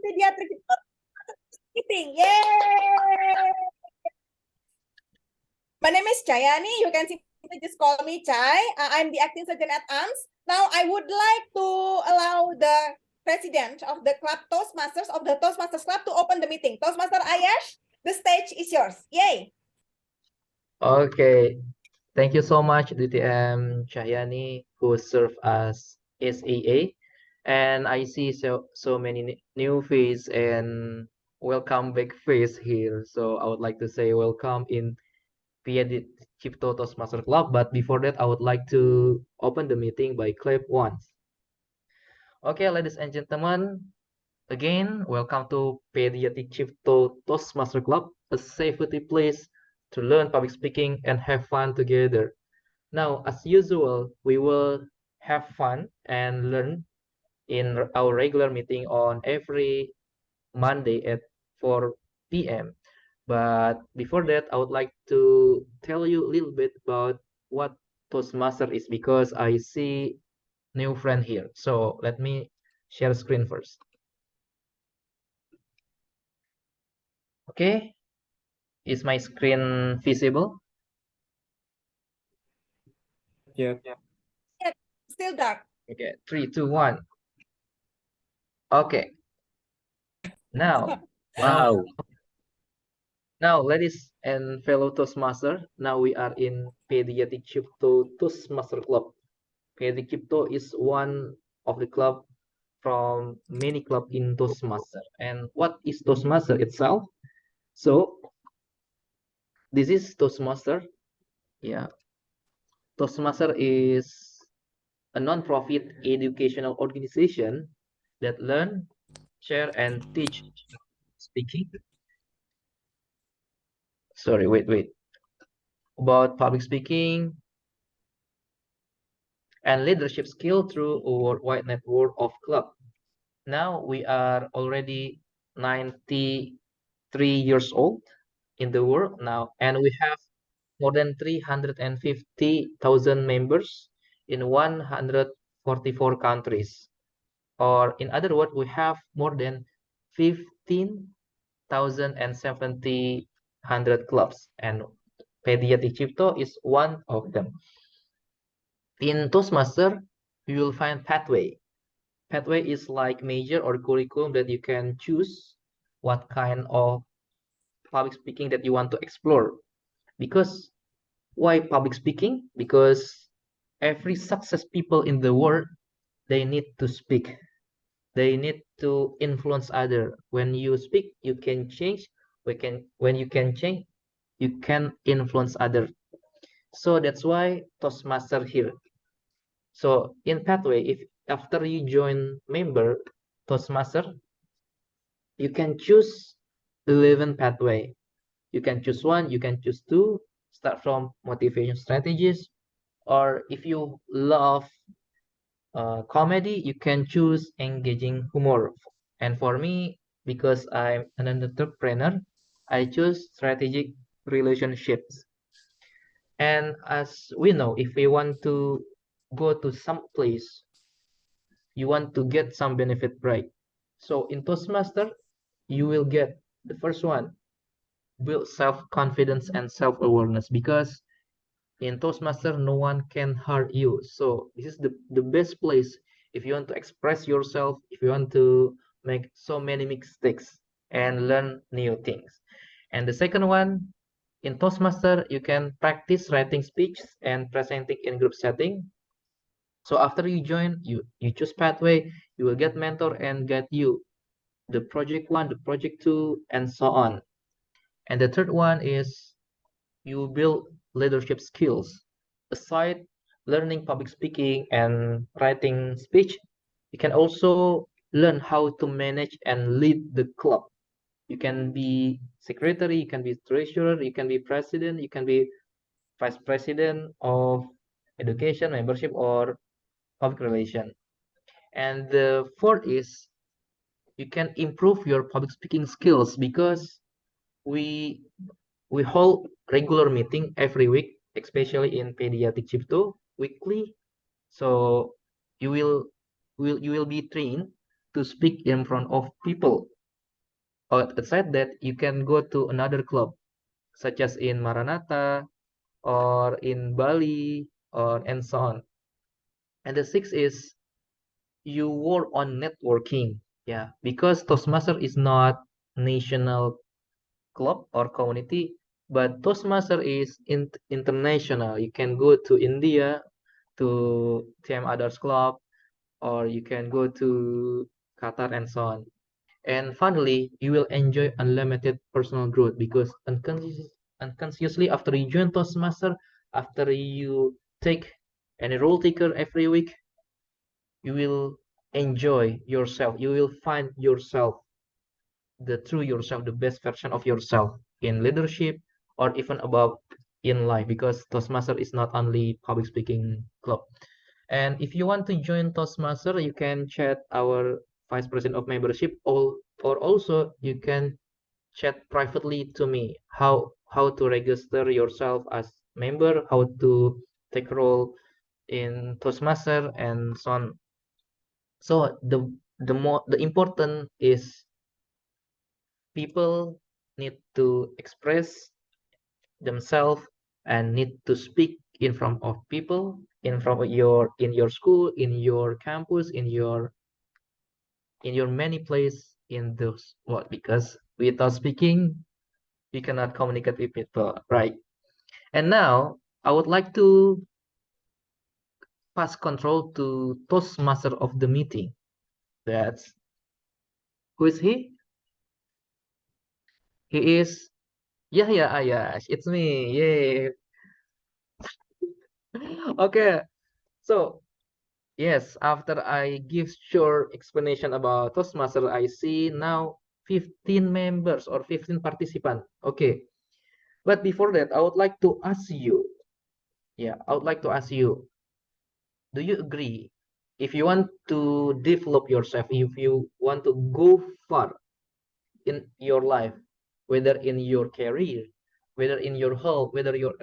Pediatric meeting. Yay! My name is Chayani. You can simply just call me Chai. I'm the acting surgeon at AMS. Now, I would like to allow the president of the club Toastmasters of the Toastmasters Club to open the meeting. Toastmaster Ayash, the stage is yours. Yay! Okay, thank you so much, DTM Chahyani, who served as SAA. And I see so many new face and welcome back face here. So I would like to say welcome in Pediatric Cipto Toastmaster Club. But before that, I would like to open the meeting by clap once. Okay, ladies and gentlemen, again, welcome to Pediatric Cipto Toastmaster Club, a safety place to learn public speaking and have fun together. Now, as usual, we will have fun and learn in our regular meeting on every Monday at 4 p.m. But before that, I would like to tell you a little bit about what Toastmaster is because I see new friend here. So let me share screen first. Okay, is my screen visible? Yeah. Yeah, still dark. Okay, 3, 2, 1. Okay. Now, Wow. now, ladies and fellow Toastmaster, now we are in Pediatric Cipto Toastmaster Club. Pediatric Cipto is one of the club from many club in Toastmaster. And what is Toastmaster itself? So, this is Toastmaster. Yeah, Toastmaster is a non-profit educational organization that learn, share, and teach speaking. Sorry, wait. About public speaking and leadership skill through our wide network of club. Now we are already 93 years old in the world now, and we have more than 350,000 members in 144 countries. Or in other words, we have more than 15,070 clubs, and Pediatric Cipto is one of them. In Toastmaster, you will find pathway. Pathway is like major or curriculum that you can choose what kind of public speaking that you want to explore. Because why public speaking? Because every success people in the world, they need to speak. They need to influence other. When you speak, you can change. When you can change, you can influence other. So that's why Toastmaster here. So in pathway, if after you join member Toastmaster, you can choose 11 pathway. You can choose one, you can choose two, start from motivation strategies, or if you love comedy, you can choose engaging humor. And for me, because I'm an entrepreneur, I choose strategic relationships. And as we know, if we want to go to some place, you want to get some benefit, right? So in Toastmaster, you will get the first one, build self-confidence and self-awareness, because in Toastmaster, no one can hurt you. So this is the best place if you want to express yourself, if you want to make so many mistakes and learn new things. And the second one, in Toastmaster, you can practice writing speeches and presenting in group setting. So after you join, you choose pathway, you will get mentor and get you the project one, the project two, and so on. And the third one is you build leadership skills. Aside learning public speaking and writing speech, you can also learn how to manage and lead the club. You can be secretary, you can be treasurer, you can be president, you can be vice president of education, membership, or public relation. And the fourth is you can improve your public speaking skills because we hold regular meeting every week, especially in Pediatric Cipto weekly. So you will be trained to speak in front of people Aside that, you can go to another club, such as in Maranatha or in Bali or and so on. And the sixth is you work on networking. Yeah, because Toastmaster is not national club or community, but Toastmaster is international. You can go to India to TM Others Club, or you can go to Qatar and so on. And finally, you will enjoy unlimited personal growth because unconsciously after you join Toastmaster, after you take any role taker every week, you will enjoy yourself. You will find yourself, the true yourself, the best version of yourself in leadership or even above in life because Toastmaster is not only public speaking club. And if you want to join Toastmaster, you can chat our vice president of membership, or also you can chat privately to me how to register yourself as member, how to take role in Toastmaster and so on. So the important is people need to express themselves and need to speak in front of people, in front of in your school, in your campus, in your many place in those world, because without speaking we cannot communicate with people, right? And now I would like to pass control to Toastmaster of the meeting. That's who is he? He is yeah, Ayash. It's me. Yay. Okay. So yes, after I give short explanation about Toastmaster, I see now 15 members or 15 participants. Okay. But before that, I would like to ask you, I would like to ask you, do you agree? If you want to develop yourself, if you want to go far in your life, whether in your career, whether in your health, whether you're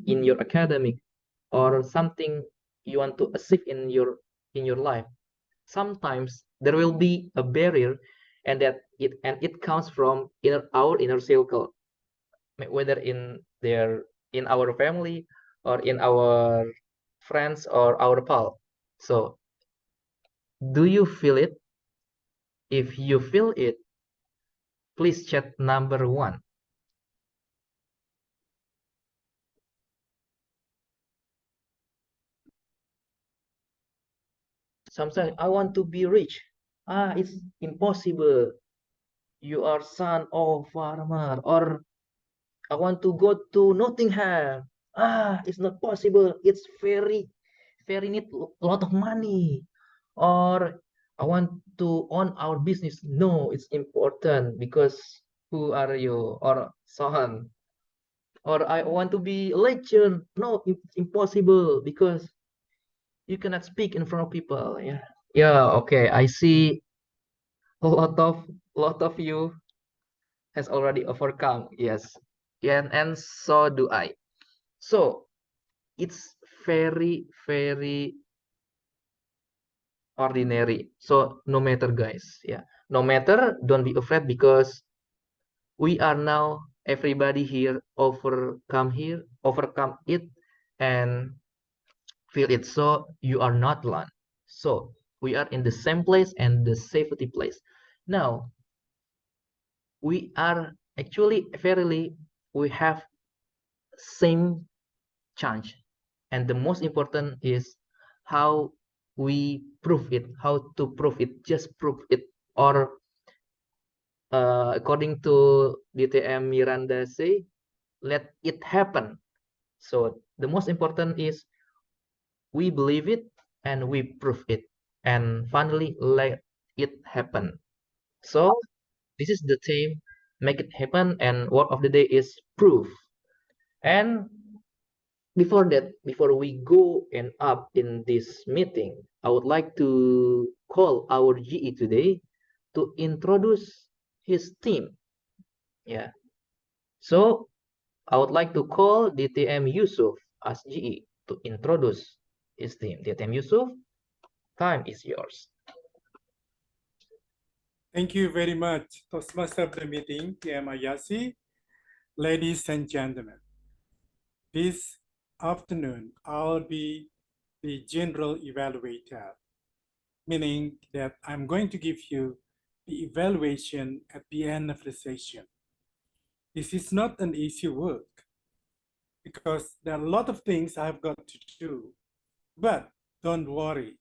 in your academic, or something you want to achieve in your life, sometimes there will be a barrier, and it comes from our inner circle, whether in our family or in our friends or our pal. So do you feel it? If you feel it, please chat number one. Sometimes I want to be rich. It's impossible. You are son of farmer, or I want to go to Nottingham. It's not possible. It's very need a lot of money. Or I want to own our business. No, it's important because who are you? Or son. Or I want to be a legend. No, it's impossible because you cannot speak in front of people. Yeah. Yeah, okay. I see a lot of you has already overcome. Yes. Yeah, and so do I. So it's very ordinary. So no matter, guys, no matter, don't be afraid because we are now everybody overcome it and feel it. So you are not alone. So we are in the same place and the safety place. Now we are actually verily we have same chance, and the most important is how we prove it, how to prove it, just prove it, or according to DTM Miranda say, let it happen. So the most important is we believe it and we prove it, and finally let it happen. So this is the theme, make it happen, and word of the day is proof. And before that, before we go and up in this meeting, I would like to call our GE today to introduce his team. Yeah. So I would like to call DTM Yusuf as GE to introduce his team. DTM Yusuf, time is yours. Thank you very much, Toastmaster of the meeting, PM Ayasi. Ladies and gentlemen, this afternoon I'll be the general evaluator, meaning that I'm going to give you the evaluation at the end of the session. This is not an easy work because there are a lot of things I've got to do, but don't worry,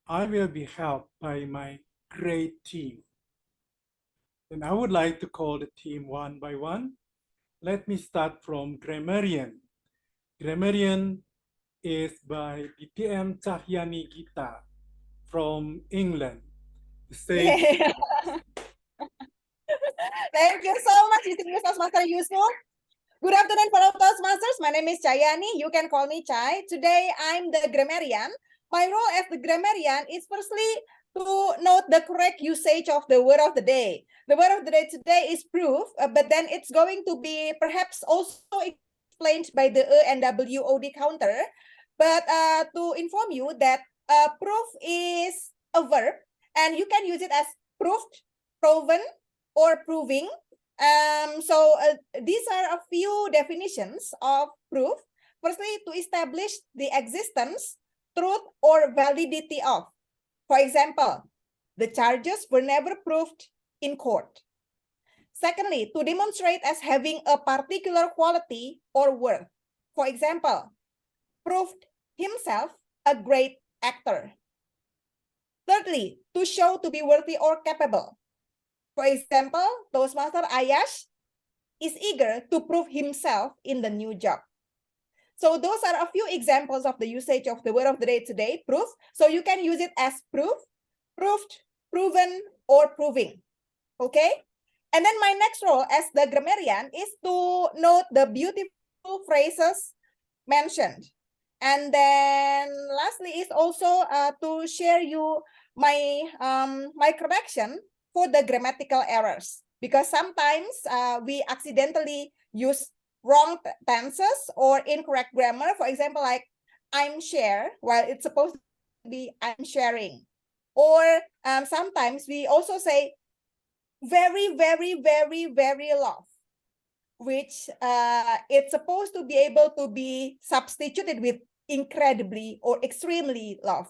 I will be helped by my great team. And I would like to call the team one by one. Let me start from grammarian. Grammarian is by BTM Cahyani Gita from England. The stage. Yeah. Thank you so much, distinguished Toastmaster Yusuf. Good afternoon, fellow Toastmasters. My name is Chayani. You can call me Chai. Today, I'm the grammarian. My role as the grammarian is firstly to note the correct usage of the word of the day. The word of the day today is proof, but then it's going to be perhaps also explained by the and WOD counter. But to inform you that proof is a verb, and you can use it as proved, proven, or proving. These are a few definitions of proof. Firstly, to establish the existence, truth, or validity of. For example, the charges were never proved in court. Secondly, to demonstrate as having a particular quality or worth. For example, proved himself a great actor. Thirdly, to show to be worthy or capable. For example, Toastmaster Ayash is eager to prove himself in the new job. So those are a few examples of the usage of the word of the day today, proof. So you can use it as proof, proved, proven, or proving. Okay? And then my next role as the grammarian is to note the beautiful phrases mentioned. And then lastly is also to share you my my correction for the grammatical errors, because sometimes we accidentally use wrong tenses or incorrect grammar. For example, like I'm share while it's supposed to be I'm sharing. Or sometimes we also say very, very, very, very love, which it's supposed to be able to be substituted with incredibly or extremely love.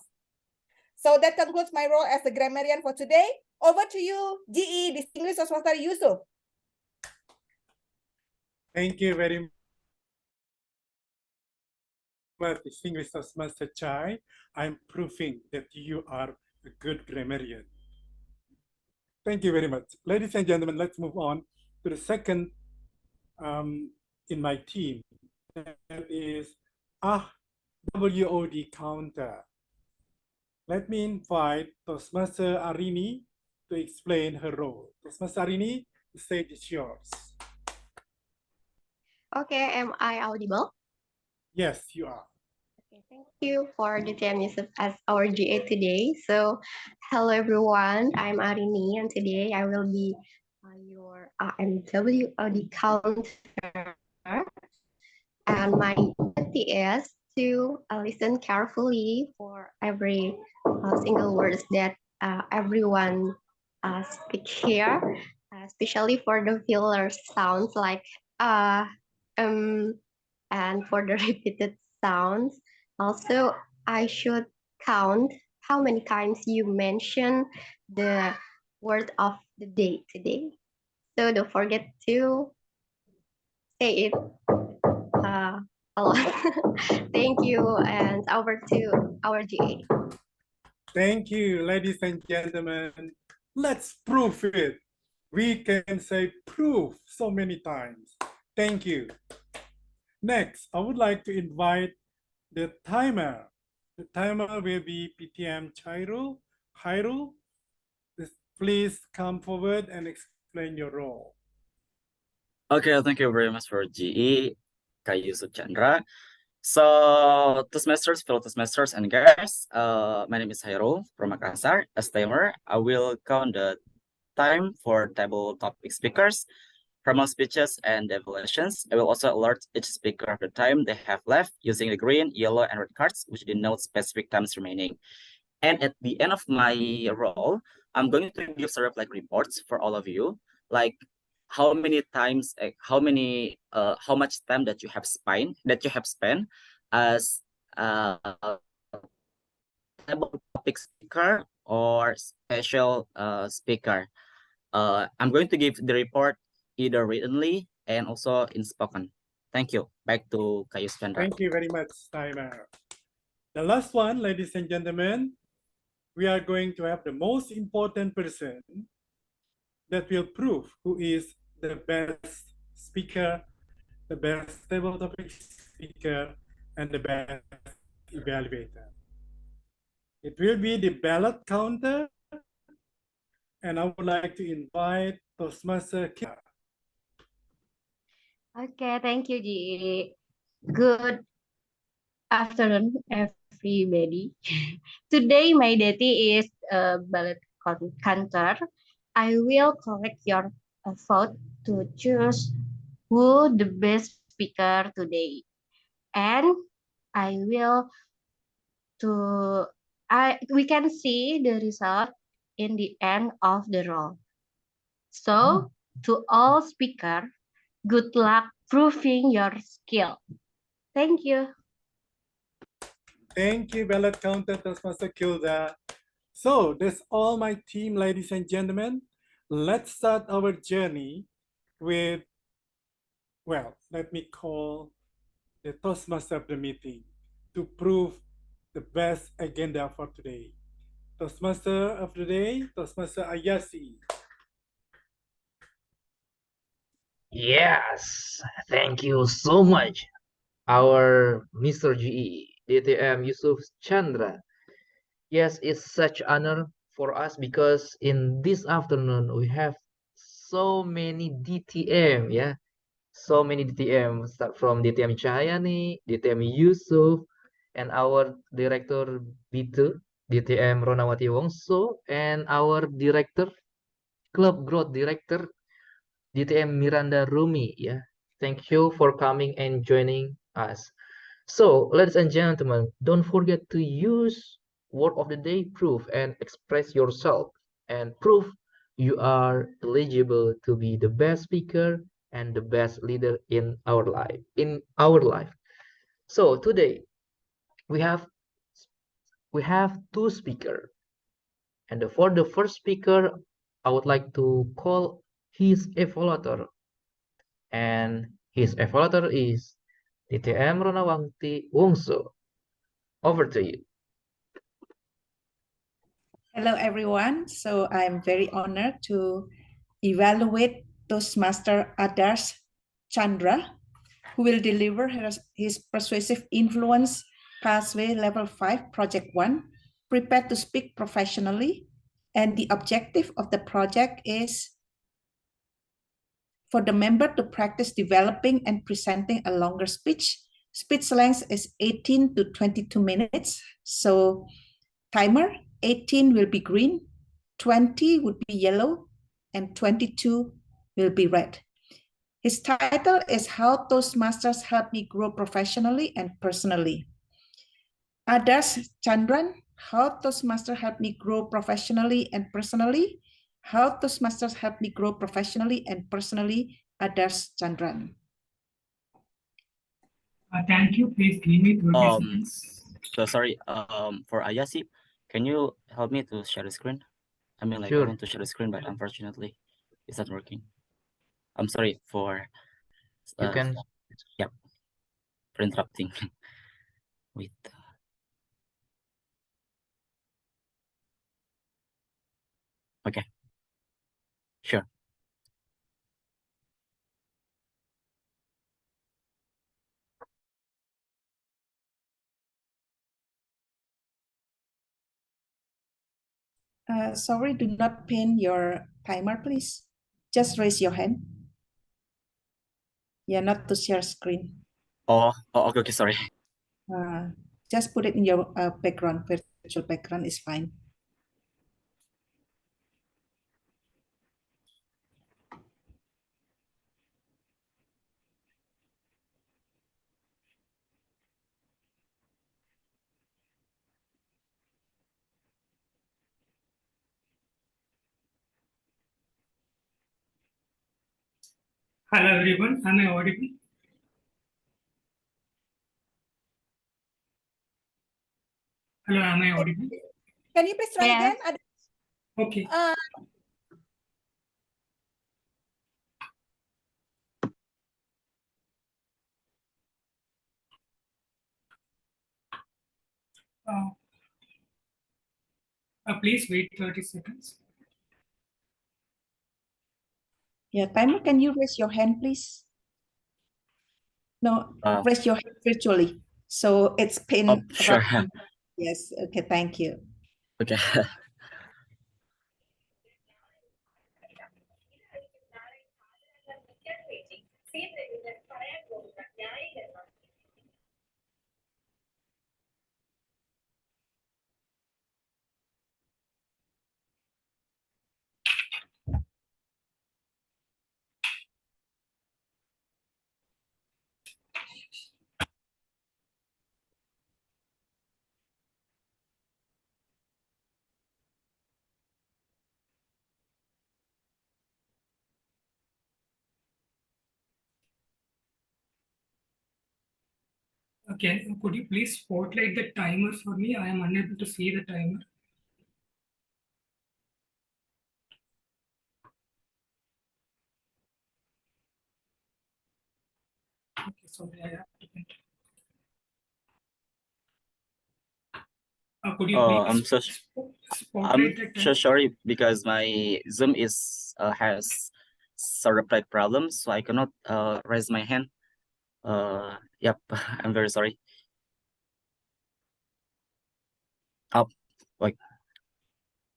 So that concludes my role as the grammarian for today. Over to you, GE, distinguished Toastmaster Yusuf. Thank you very much, distinguished Toastmaster Chai. I'm proving that you are a good grammarian. Thank you very much. Ladies and gentlemen, let's move on to the second in my team. That is WOD counter. Let me invite Toastmaster Arini to explain her role. Toastmaster Arini, the stage is yours. Okay, am I audible? Yes, you are. Okay, thank you for the time Yusuf as our GA today. So, hello everyone, I'm Arini, and today I will be your WOD counter. And my duty is to listen carefully for every single words that everyone speak here, especially for the filler sounds like and for the repeated sounds. Also, I should count how many times you mention the word of the day today. So don't forget to say it a lot. Thank you, and over to our GA. Thank you, ladies and gentlemen. Let's prove it. We can say proof so many times. Thank you. Next, I would like to invite the timer. The timer will be PTM Chairul. Khairul, please come forward and explain your role. Okay, thank you very much for GE, Kak Yusuf Chandra. So, Toastmasters, fellow Toastmasters, and guys, my name is Hairul from Makassar. As timer, I will count the time for table topic speakers, formal speeches, and evaluations. I will also alert each speaker of the time they have left using the green, yellow, and red cards, which denote specific times remaining. And at the end of my role, I'm going to give sort of like reports for all of you, like how many times, how much time that you have spent as topic speaker or special speaker. I'm going to give the report either writtenly and also in spoken. Thank you. Back to Kayus Chandra. Thank you very much, Timer. The last one, ladies and gentlemen, we are going to have the most important person that will prove who is the best speaker, the best table topic speaker, and the best evaluator. It will be the ballot counter, and I would like to invite Toastmaster Kia. Okay, thank you, Ji. Good afternoon, everybody. Today, my duty is ballot counter. I will collect your vote to choose who the best speaker today, and I will to we can see the result in the end of the roll. So, to all speaker, good luck proving your skill. Thank you. Thank you, ballot counter, Toastmaster Kilda. So that's all my team, ladies and gentlemen. Let's start our journey with, well, let me call the Toastmaster of the meeting to prove the best agenda for today. Toastmaster of the day, Toastmaster Ayasi. Yes, thank you so much, our Mr. GE, DTM Yusuf Chandra. Yes, it's such honor for us because in this afternoon we have so many DTM, yeah, so many DTM, start from DTM Chayani, DTM Yusuf, and our director B2, DTM Ronawati Wongso, and our director, club growth director, DTM Miranda Rumi. Yeah, thank you for coming and joining us. So, ladies and gentlemen, don't forget to use word of the day proof and express yourself and prove you are eligible to be the best speaker and the best leader in our life. So today we have two speakers, and for the first speaker I would like to call his evaluator, and his evaluator is DTM Ronawati Wongso. Over to you. Hello, everyone. So I'm very honored to evaluate Toastmaster Adarsh Chandra, who will deliver his persuasive influence pathway level 5 project 1, prepared to speak professionally. And the objective of the project is for the member to practice developing and presenting a longer speech. Speech length is 18 to 22 minutes. So timer, 18 will be green, 20 would be yellow, and 22 will be red. His title is How Toastmasters Help Me Grow Professionally and Personally. Adarsh Chandran, How Toastmasters Help Me Grow Professionally and Personally. How Toastmasters Help Me Grow Professionally and Personally, Adarsh Chandran. Thank you. Please give me 20 seconds. So sorry, for Ayasi, can you help me to share the screen? I mean, like, I Sure. want to share the screen, but unfortunately, it's not working. I'm sorry for You can. for interrupting. Wait. Okay. Sure. Sorry, do not pin your timer, please. Just raise your hand. Yeah, not to share screen. Okay, sorry. Just put it in your background, virtual background is fine. Hello everyone, am I audible? Hello, am I audible? Can you please try Yes. again? Okay. Please wait 30 seconds. Yeah, timer, can you raise your hand, please? No, raise your hand virtually. So it's pinned. Sure. Yes, okay, thank you. Okay. Okay, could you please spotlight the timer for me? I am unable to see the timer. Okay, sorry, I have to enter. Could you please I'm spotlight the timer? so sorry because my Zoom is has some reply problems, so I cannot raise my hand. Yep, I'm very sorry. Oh, wait.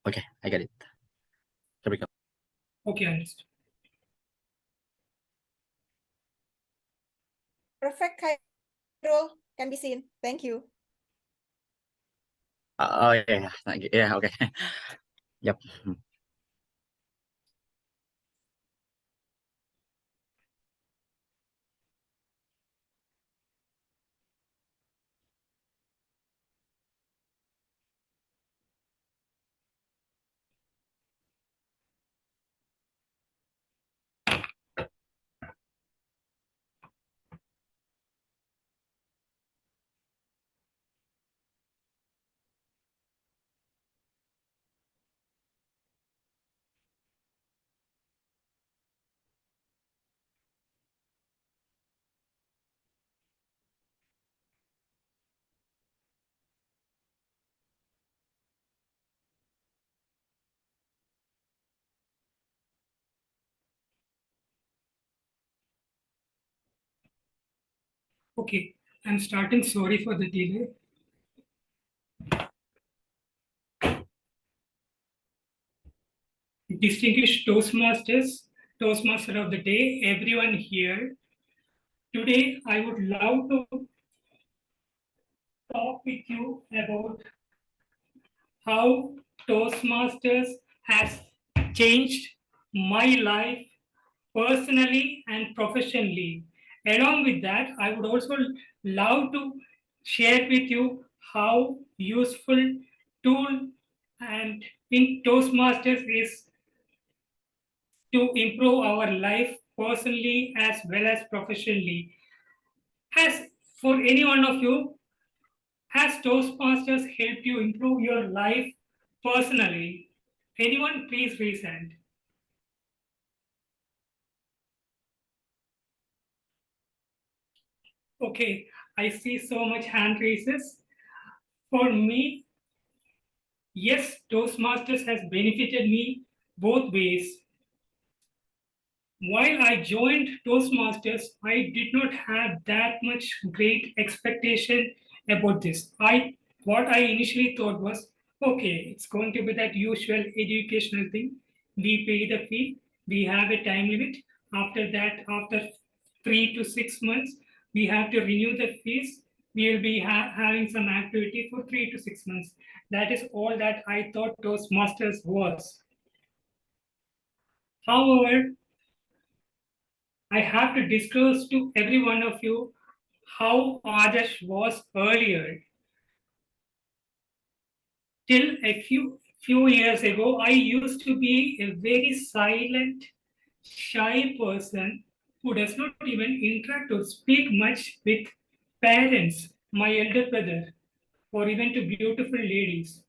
Okay, I get it. Here we go. Okay, understood. Perfect, Khairul. Can be seen. Thank you. Oh yeah, thank you. Yeah, okay. Yep. Okay, I'm starting. Sorry for the delay. Distinguished Toastmasters, Toastmaster of the day, everyone here. Today, I would love to talk with you about how Toastmasters has changed my life personally and professionally. Along with that, I would also love to share with you how useful tool and in Toastmasters is to improve our life personally as well as professionally. Has for any one of you, has Toastmasters helped you improve your life personally? Anyone, please raise hand. Okay, I see so much hand raises. For me, yes, Toastmasters has benefited me both ways. While I joined Toastmasters, I did not have that much great expectation about this. What I initially thought was, okay, it's going to be that usual educational thing. We pay the fee, we have a time limit. After that, after 3 to 6 months, we have to renew the fees. We will be having some activity for 3 to 6 months. That is all that I thought Toastmasters was. However, I have to disclose to every one of you how Adarsh was earlier. Till a few years ago, I used to be a very silent, shy person. who does not even interact or speak much with parents, my elder brother, or even to beautiful ladies.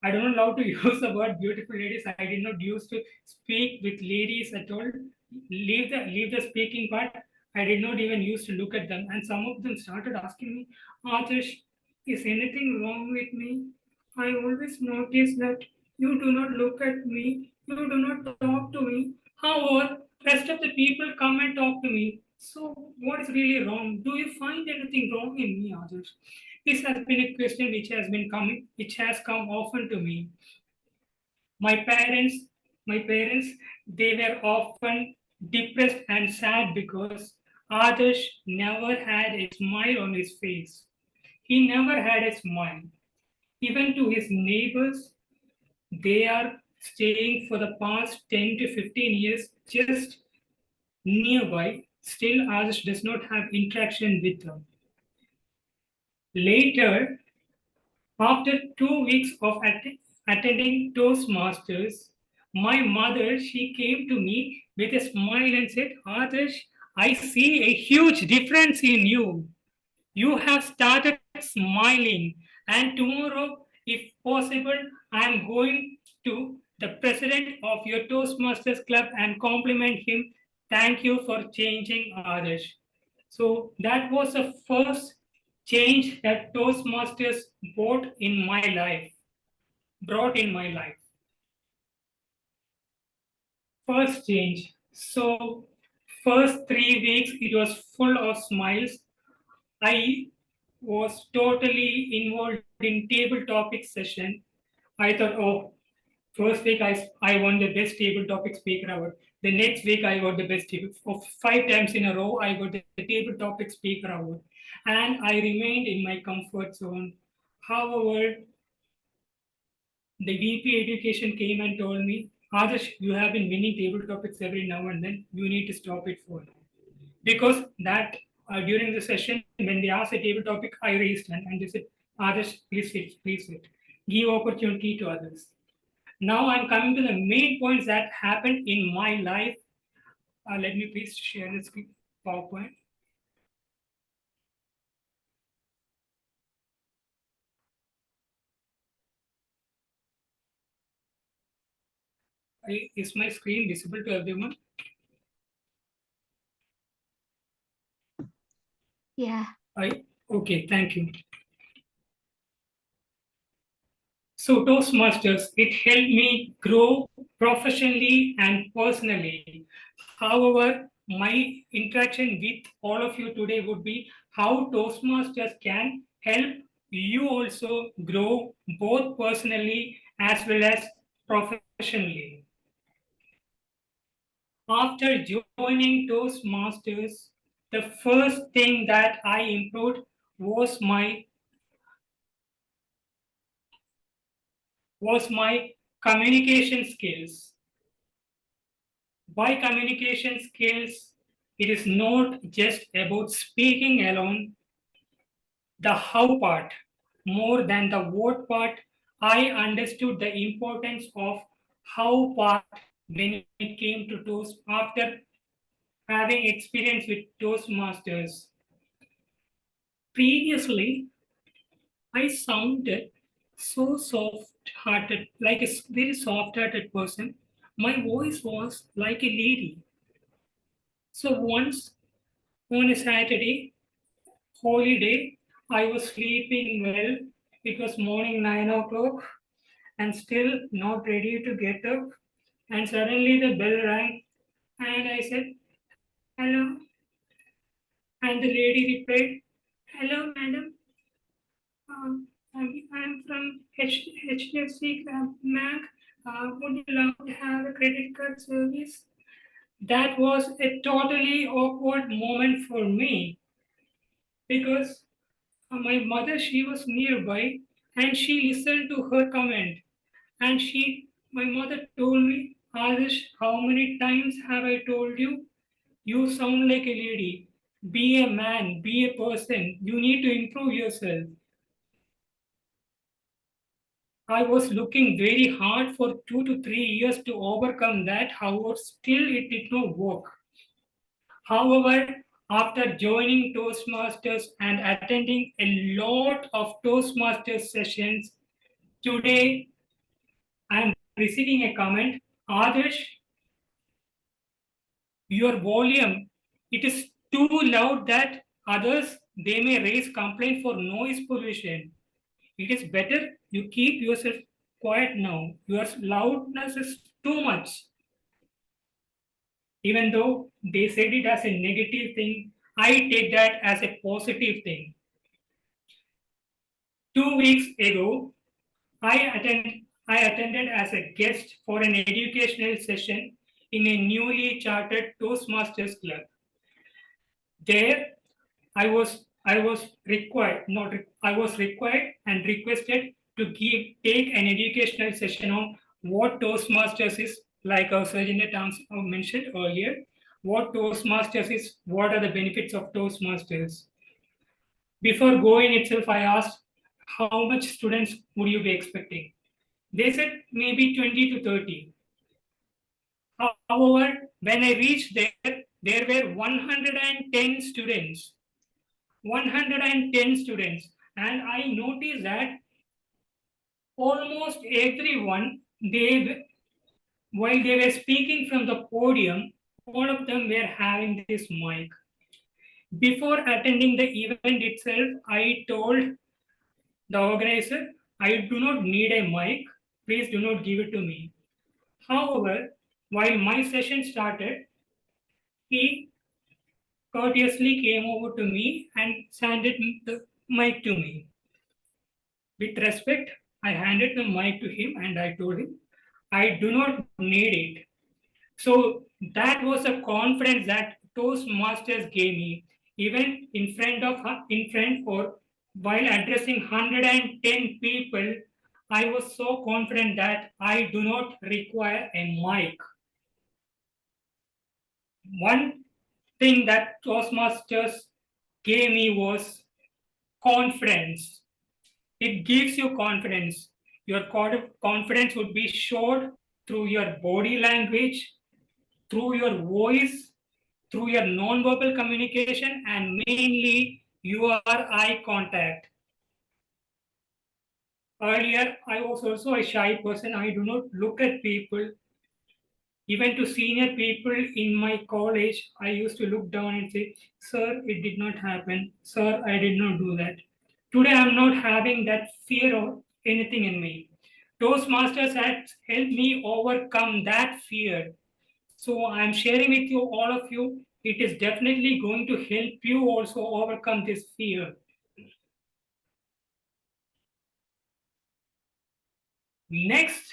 I don't know how to use the word beautiful ladies. I did not used to speak with ladies at all. Leave the speaking part. I did not even used to look at them. And some of them started asking me, Adarsh, is anything wrong with me? I always notice that you do not look at me, you do not talk to me. However, rest of the people come and talk to me. So what is really wrong? Do you find anything wrong in me, Adarsh? This has been a question which has come often to me. My parents, they were often depressed and sad because Adarsh never had a smile on his face. He never had a smile. Even to his neighbors, they are staying for the past 10 to 15 years just nearby. Still, Adarsh does not have interaction with them. Later, after 2 weeks of attending Toastmasters, my mother, she came to me with a smile and said, Adarsh, I see a huge difference in you. You have started smiling, and tomorrow, if possible, I am going to the president of your Toastmasters club and compliment him. Thank you for changing Adarsh. So that was the first change that Toastmasters brought in my life. First change. So first 3 weeks it was full of smiles. I was totally involved in table topic session. I thought, oh, first week I won the best table topic speaker award. The next week I got the best table. For 5 times in a row, I got the table topic speaker award. And I remained in my comfort zone. However, the VP education came and told me, Adarsh, you have been winning table topics every now and then. You need to stop it for now. Because that during the session, when they asked a table topic, I raised hand and they said, Adarsh, please sit. Give opportunity to others. Now I'm coming to the main points that happened in my life. Let me please share the screen, PowerPoint. Is my screen visible to everyone? Yeah. Okay, thank you. So Toastmasters, it helped me grow professionally and personally. However, my interaction with all of you today would be how Toastmasters can help you also grow both personally as well as professionally. After joining Toastmasters, the first thing that I improved was my communication skills. By communication skills, it is not just about speaking alone, the how part, more than the what part. I understood the importance of how part when it came to Toast after having experience with Toastmasters. Previously, I sounded so soft-hearted, like a very soft-hearted person. My voice was like a lady. So once on a Saturday, holy day, I was sleeping well. It was morning 9 o'clock and still not ready to get up. And suddenly the bell rang and I said, hello. And the lady replied, hello, madam. I'm from HDFC Bank. Would you love to have a credit card service? That was a totally awkward moment for me because my mother, she was nearby and she listened to her comment. And my mother told me, Adarsh, how many times have I told you? You sound like a lady. Be a man, be a person. You need to improve yourself. I was looking very hard for 2 to 3 years to overcome that. However, still it did not work. However, after joining Toastmasters and attending a lot of Toastmasters sessions, today I am receiving a comment, Adarsh, your volume, it is too loud that others, they may raise complaint for noise pollution. It is better you keep yourself quiet now. Your loudness is too much. Even though they said it as a negative thing, I take that as a positive thing. 2 weeks ago, I attended as a guest for an educational session in a newly chartered Toastmasters club. There, I was required and requested to take an educational session on what Toastmasters is, like our Surgeon at Arms mentioned earlier. What Toastmasters is, what are the benefits of Toastmasters? Before going itself, I asked how much students would you be expecting? They said maybe 20 to 30. However, when I reached there were 110 students. 110 students, and I noticed that almost everyone, while they were speaking from the podium, all of them were having this mic. Before attending the event itself, I told the organizer, I do not need a mic, please do not give it to me. However, while my session started, he courteously came over to me and handed the mic to me. With respect, I handed the mic to him and I told him, I do not need it. So that was a confidence that Toastmasters gave me, even in front or while addressing 110 people. I was so confident that I do not require a mic. One thing that Toastmasters gave me was confidence. It gives you confidence. Your confidence would be showed through your body language, through your voice, through your non-verbal communication, and mainly your eye contact. Earlier, I was also a shy person. I do not look at people. Even to senior people in my college, I used to look down and say, Sir, it did not happen. Sir, I did not do that. Today, I'm not having that fear of anything in me. Toastmasters has helped me overcome that fear. So I'm sharing with you, all of you, it is definitely going to help you also overcome this fear. Next,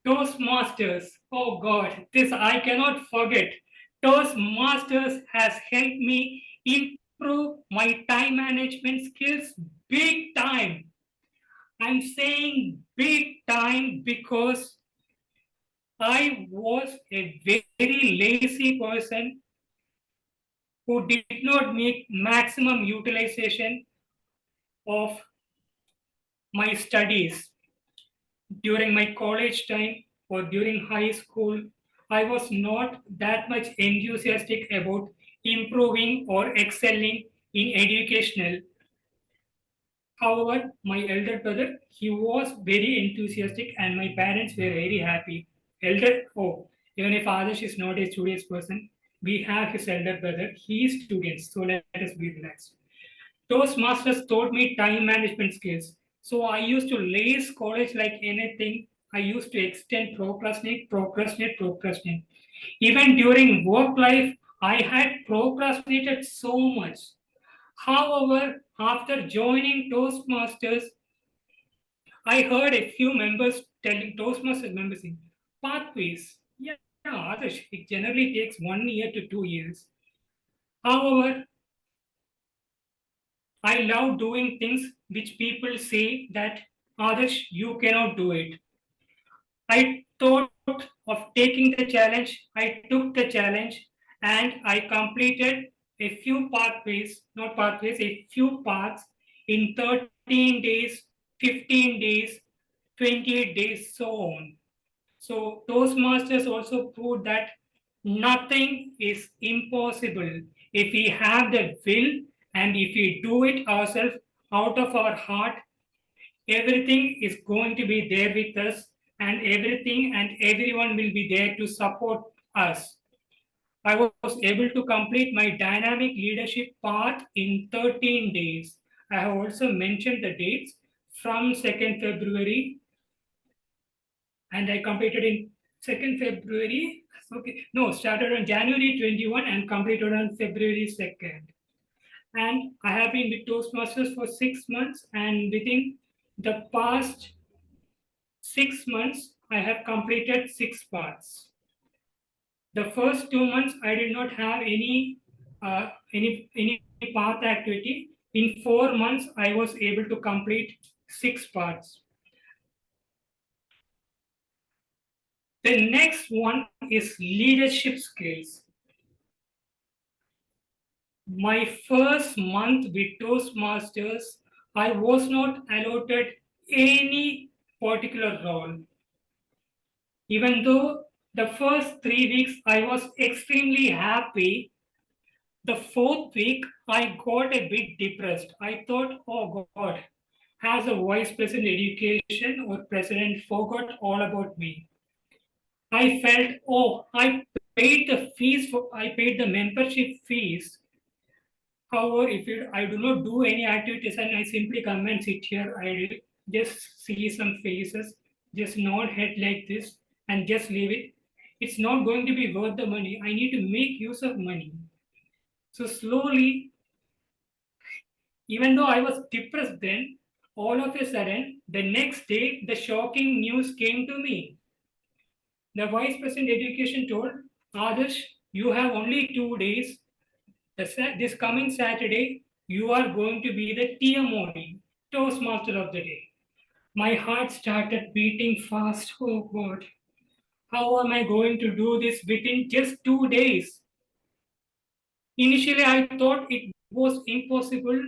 Toastmasters. Oh God, this I cannot forget. Toastmasters has helped me improve my time management skills big time. I'm saying big time because I was a very lazy person who did not make maximum utilization of my studies. During my college time or during high school, I was not that much enthusiastic about improving or excelling in educational. However, my elder brother, he was very enthusiastic and my parents were very happy. Even if Adarsh is not a studious person, we have his elder brother, he is studious, so let us be relaxed. Toastmasters taught me time management skills. So I used to lace college like anything. I used to extend, procrastinate. Even during work life, I had procrastinated so much. However, after joining Toastmasters, I heard a few members telling Toastmasters members saying, pathways. Yeah, Adarsh, it generally takes 1 year to 2 years. However, I love doing things which people say that, Adarsh, you cannot do it. I thought of taking the challenge. I took the challenge and I completed a few a few paths in 13 days, 15 days, 28 days, so on. So Toastmasters also proved that Nothing is impossible if we have the will and if we do it ourselves out of our heart. Everything is going to be there with us, and everything and everyone will be there to support us. I was able to complete my dynamic leadership path in 13 days. I have also mentioned the dates from 2nd February, and I completed in 2nd February. Okay, no, started on January 21 and completed on February 2nd. And I have been with Toastmasters for 6 months, and within the past 6 months, I have completed 6 parts. The first 2 months, I did not have any path activity. In 4 months, I was able to complete 6 parts. The next one is leadership skills. My first month with Toastmasters, I was not allotted any particular role. Even though the first 3 weeks I was extremely happy, the 4th week I got a bit depressed. I thought, oh God, has a vice president education or president forgot all about me? I felt, oh, I paid the membership fees. However, if I do not do any activities and I simply come and sit here, I just see some faces, just nod head like this and just leave it. It's not going to be worth the money. I need to make use of money. So slowly, even though I was depressed then, all of a sudden, the next day, the shocking news came to me. The Vice President Education told, Adarsh, you have only 2 days. This coming Saturday, you are going to be the TMOD, Toastmaster of the Day. My heart started beating fast. Oh God, how am I going to do this within just 2 days? Initially, I thought it was impossible.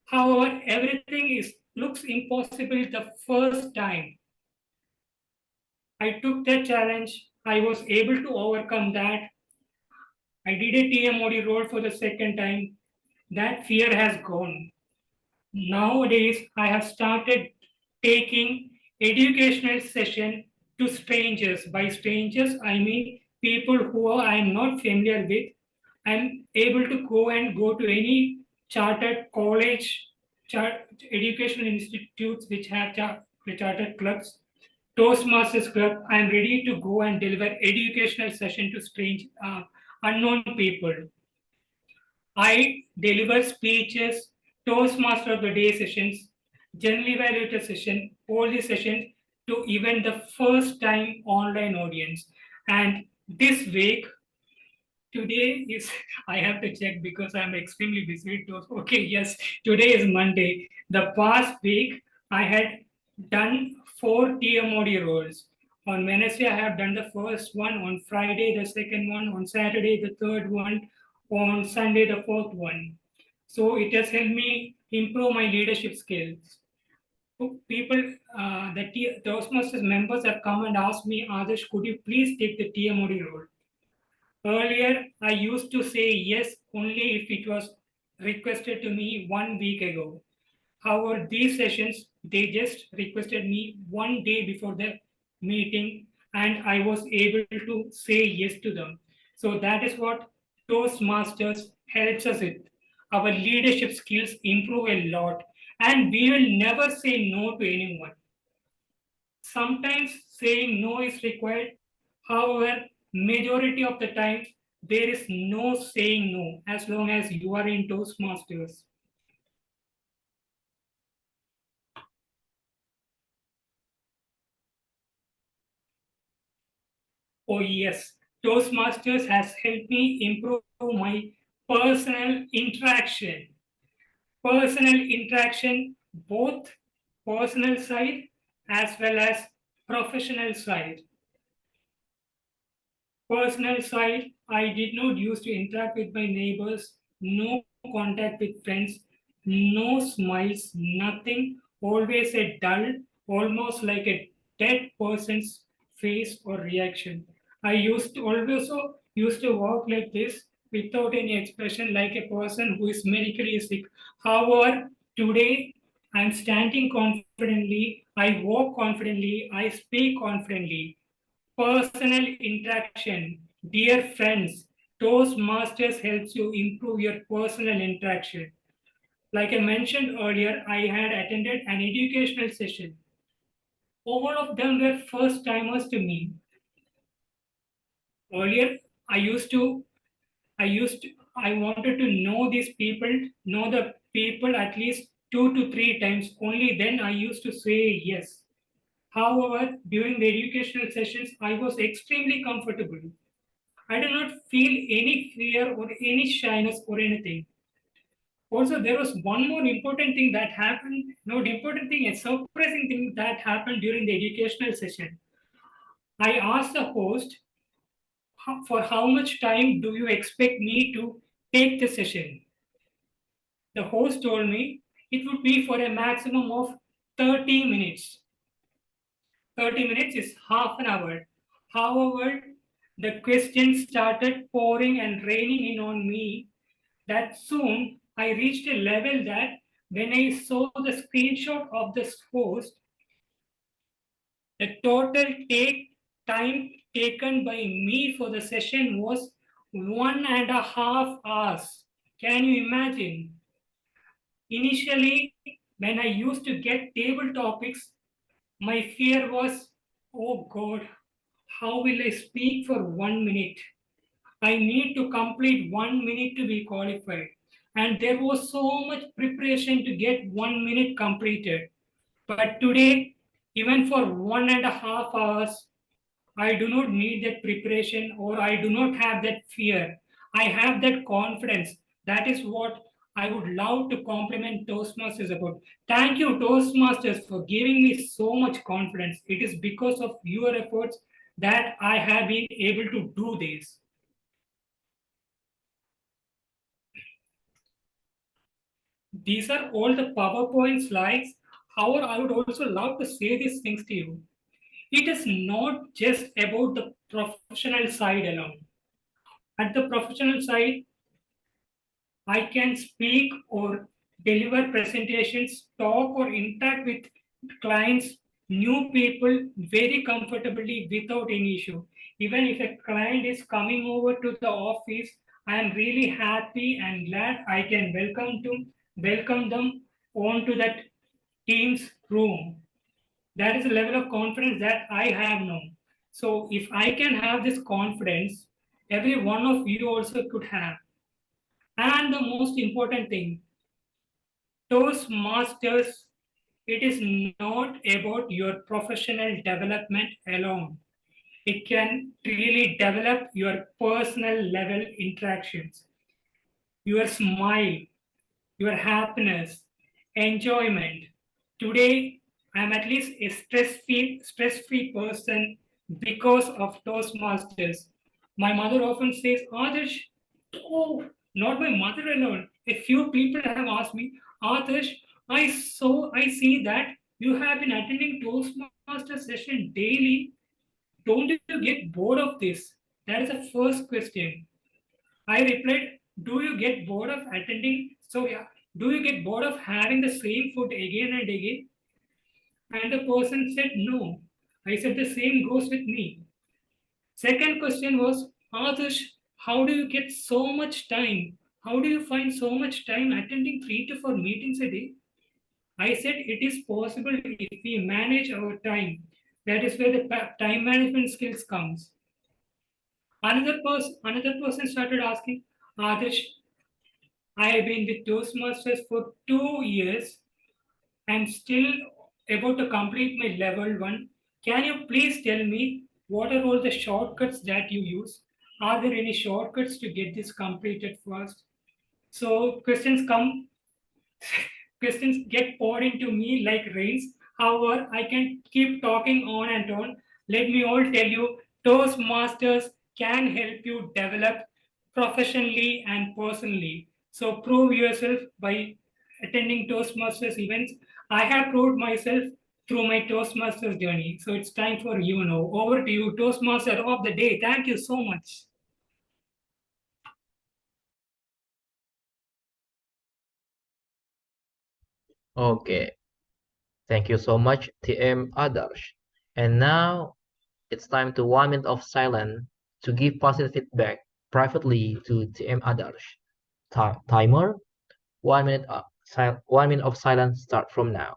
However, everything looks impossible the first time. I took that challenge. I was able to overcome that. I did a TMOD role for the second time. That fear has gone. Nowadays, I have started taking educational session to strangers. By strangers, I mean people who I am not familiar with. I'm able to go to any chartered college, educational institutes which have chartered clubs, Toastmasters club. I'm ready to go and deliver educational session to strange, unknown people. I deliver speeches, Toastmaster of the Day sessions, General Evaluator session, all these sessions to even the first time online audience. And this week, today is, I have to check because I'm extremely busy. Okay, yes, today is Monday. The past week, I had done 4 TMOD roles. On Wednesday, I have done the first one. On Friday, the second one. On Saturday, the third one. On Sunday, the fourth one. So it has helped me improve my leadership skills. People, the Toastmasters members have come and asked me, Adarsh, could you please take the TMOD role? Earlier, I used to say yes only if it was requested to me 1 week ago. However, these sessions, they just requested me 1 day before the meeting, and I was able to say yes to them. So that is what Toastmasters helps us with. Our leadership skills improve a lot, and we will never say no to anyone. Sometimes saying no is required. However, majority of the time, there is no saying no as long as you are in Toastmasters. Oh yes, Toastmasters has helped me improve my personal interaction. Personal interaction, both personal side as well as professional side. Personal side, I did not used to interact with my neighbors, no contact with friends, no smiles, nothing, always a dull, almost like a dead person's face or reaction. I used to also used to walk like this without any expression, like a person who is medically sick. However, today I'm standing confidently, I walk confidently, I speak confidently. Personal interaction, dear friends, Toastmasters helps you improve your personal interaction. Like I mentioned earlier, I had attended an educational session. All of them were first timers to me. Earlier, I used to I wanted to know these people, know the people at least 2 to 3 times. Only then I used to say yes. However, during the educational sessions, I was extremely comfortable. I did not feel any fear or any shyness or anything. Also, there was one more important thing that happened. Not important thing, a surprising thing that happened during the educational session. I asked the host, for how much time do you expect me to take the session? The host told me it would be for a maximum of 30 minutes. 30 minutes is half an hour. However, the questions started pouring and raining in on me that soon I reached a level that when I saw the screenshot of this host, the total time taken by me for the session was 1.5 hours. Can you imagine? Initially, when I used to get table topics, my fear was, oh God, how will I speak for 1 minute? I need to complete 1 minute to be qualified. And there was so much preparation to get 1 minute completed. But today, even for 1.5 hours, I do not need that preparation or I do not have that fear. I have that confidence. That is what I would love to compliment Toastmasters about. Thank you, Toastmasters, for giving me so much confidence. It is because of your efforts that I have been able to do this. These are all the PowerPoint slides. However, I would also love to say these things to you. It is not just about the professional side alone. At the professional side, I can speak or deliver presentations, talk or interact with clients, new people very comfortably without any issue. Even if a client is coming over to the office, I am really happy and glad I can welcome them onto that team's room. That is a level of confidence that I have now. So if I can have this confidence, every one of you also could have. And the most important thing, Toastmasters, it is not about your professional development alone. It can really develop your personal level interactions, your smile, your happiness, enjoyment. Today, I'm at least a stress-free person because of Toastmasters. My mother often says, Adarsh, oh, not my mother alone. A few people have asked me, Adarsh, I see that you have been attending Toastmaster session daily. Don't you get bored of this? That is the first question. I replied, do you get bored of attending? So yeah, do you get bored of having the same food again and again? And the person said, no. I said, the same goes with me. Second question was, Adarsh, how do you get so much time? How do you find so much time attending 3 to 4 meetings a day? I said, it is possible if we manage our time. That is where the time management skills comes. Another person started asking, Adarsh, I have been with Toastmasters for 2 years. I'm still about to complete my level 1. Can you please tell me what are all the shortcuts that you use? Are there any shortcuts to get this completed first? So questions get poured into me like rains. However, I can keep talking on and on. Let me all tell you, Toastmasters can help you develop professionally and personally. So prove yourself by attending Toastmasters events. I have proved myself through my Toastmasters journey. So it's time for you now. Over to you, Toastmaster of the day. Thank you so much. Okay, thank you so much, TM Adarsh. And now it's time to 1 minute of silence to give positive feedback privately to TM Adarsh. Timer, 1 minute, 1 minute of silence start from now.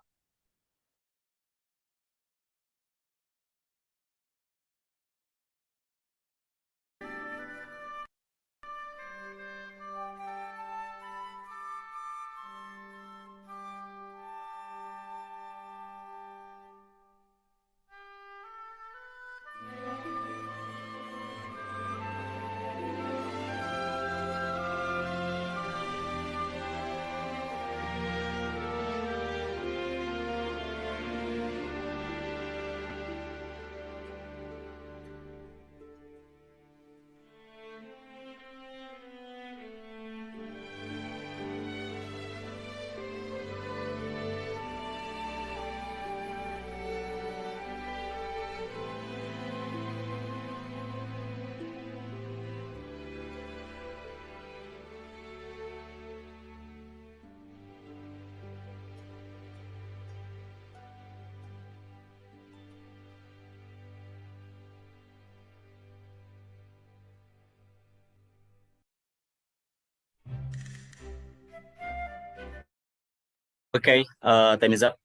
Okay, time is up.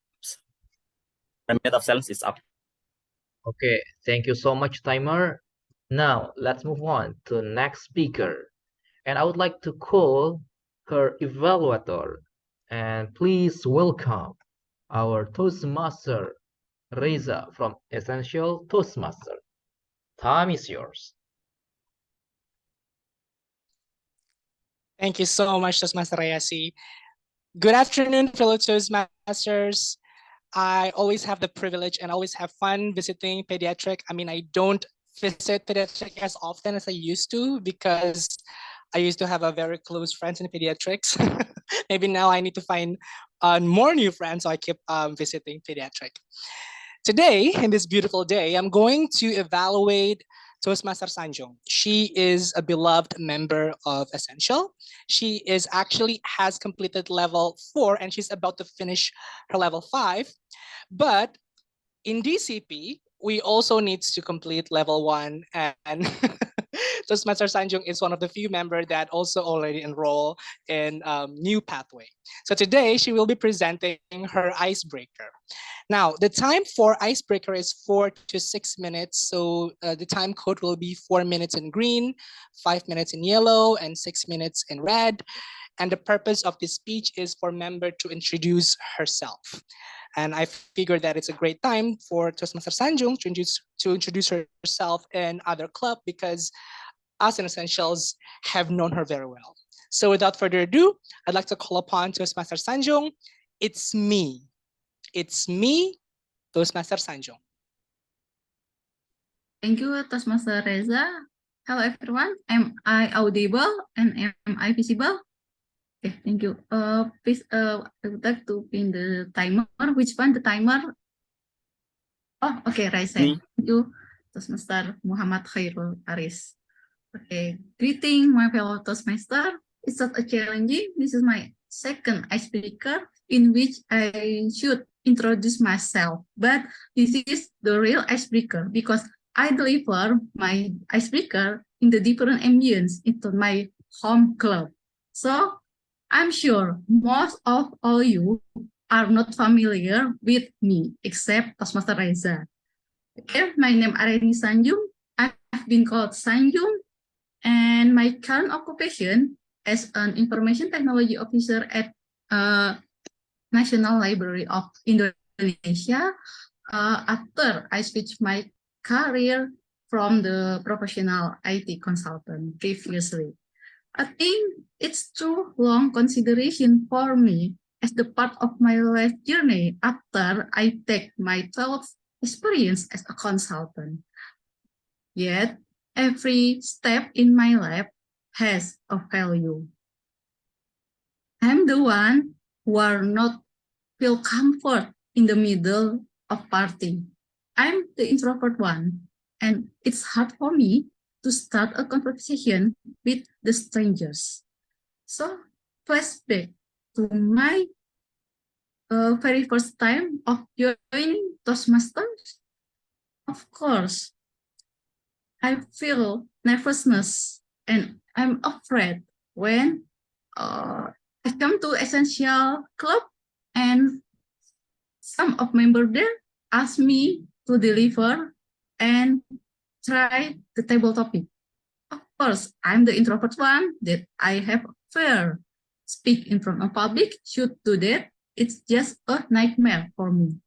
1 minute of silence is up. Okay, thank you so much, Timer. Now, let's move on to the next speaker. And I would like to call her evaluator. And please welcome our Toastmaster, Reza from Essential Toastmaster. Time is yours. Thank you so much, Toastmaster Rayasi. Good afternoon, fellow Toastmasters. I always have the privilege and always have fun visiting pediatric. I mean, I don't visit pediatric as often as I used to because I used to have a very close friends in pediatrics. Maybe now I need to find more new friends, so I keep visiting pediatric. Today, in this beautiful day, I'm going to evaluate Toastmaster Sanjung. She is a beloved member of Essential. She is actually has completed level 4 and she's about to finish her level 5. But in DCP, we also needs to complete level 1 and Toastmaster Sanjung is one of the few members that also already enroll in new pathway. So today she will be presenting her icebreaker. Now, the time for icebreaker is 4 to 6 minutes. So the time code will be 4 minutes in green, 5 minutes in yellow, and 6 minutes in red. And the purpose of this speech is for member to introduce herself. And I figured that it's a great time for Toastmaster Sanjung to introduce herself in other club because us in Essentials have known her very well. So without further ado, I'd like to call upon Toastmaster Sanjung. It's me, Toastmaster Sanjung. Thank you, Toastmaster Reza. Hello, everyone. Am I audible and am I visible? Okay, thank you. Please, I would like to pin the timer. Which one? The timer? Oh, okay, right side. Thank you, Toastmaster Muhammad Khairul Aris. Okay, greeting my fellow Toastmaster. It's not a challenging. This is my second icebreaker in which I should introduce myself. But this is the real icebreaker because I deliver my icebreaker in the different ambience into my home club. So I'm sure most of all you are not familiar with me except Toastmaster Reza. Okay, my name is Arini Sanjung. I've been called Sanjung, and my current occupation as an information technology officer at National Library of Indonesia. After I switched my career from the professional IT consultant previously. I think it's too long consideration for me as the part of my life journey after I take my 12th experience as a consultant. Yet, every step in my life has a value. I'm the one who are not feel comfort in the middle of party. I'm the introvert one, and it's hard for me to start a conversation with the strangers. So, flashback to my very first time of joining Toastmasters? Of course, I feel nervousness and I'm afraid when I come to Essential Club and some of members there ask me to deliver and try the table topic. Of course, I'm the introvert one that I have fear. Speak in front of public, should do that. It's just a nightmare for me.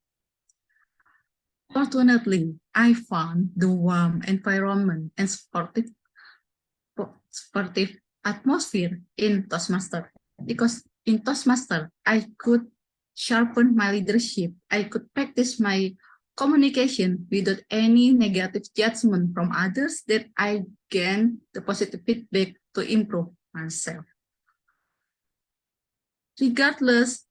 Fortunately, I found the warm environment and sportive atmosphere in Toastmaster. Because in Toastmaster, I could sharpen my leadership. I could practice my communication without any negative judgment from others, that I gain the positive feedback to improve myself. Regardless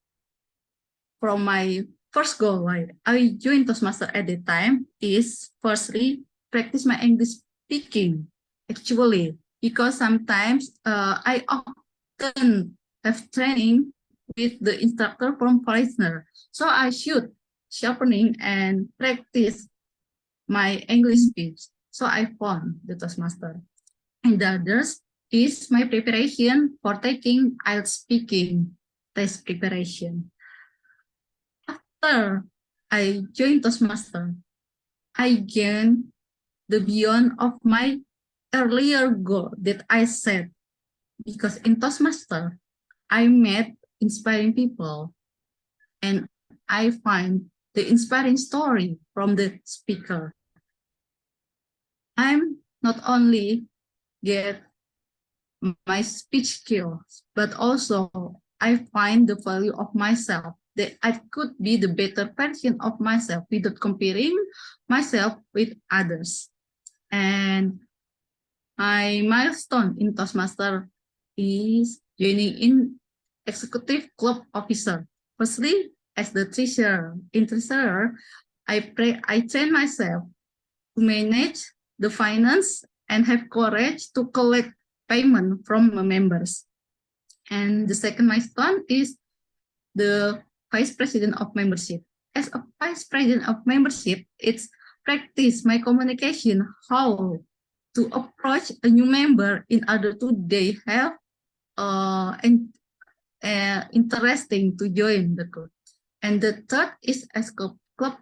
from my first goal, why I joined Toastmaster at the time is firstly practice my English speaking. Actually, because sometimes I often have training with the instructor from foreigner, so I should sharpening and practice my English speech. So I found the Toastmaster. And the others is my preparation for taking IELTS speaking test preparation. After I joined Toastmaster, I gained the beyond of my earlier goal that I set, because in Toastmaster, I met inspiring people and I find the inspiring story from the speaker. I'm not only get my speech skills, but also I find the value of myself, that I could be the better version of myself without comparing myself with others. And my milestone in Toastmaster is joining in executive club officer. Firstly, as the treasurer. In treasurer, I train myself to manage the finance and have courage to collect payment from members. And the second milestone is the vice president of membership. As a vice president of membership, it's practice my communication, how to approach a new member in order to they have interesting to join the club. And the third is as club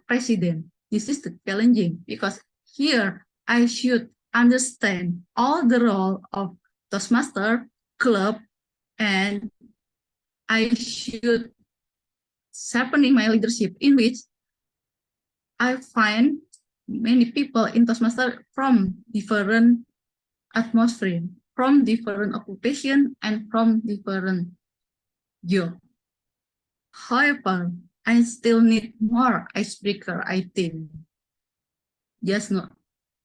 president. This is the challenging, because here I should understand all the role of Toastmaster club, and I should sharpening my leadership, in which I find many people in Toastmaster from different atmosphere, from different occupation, and from different job. However, I still need more icebreaker, I think. Just not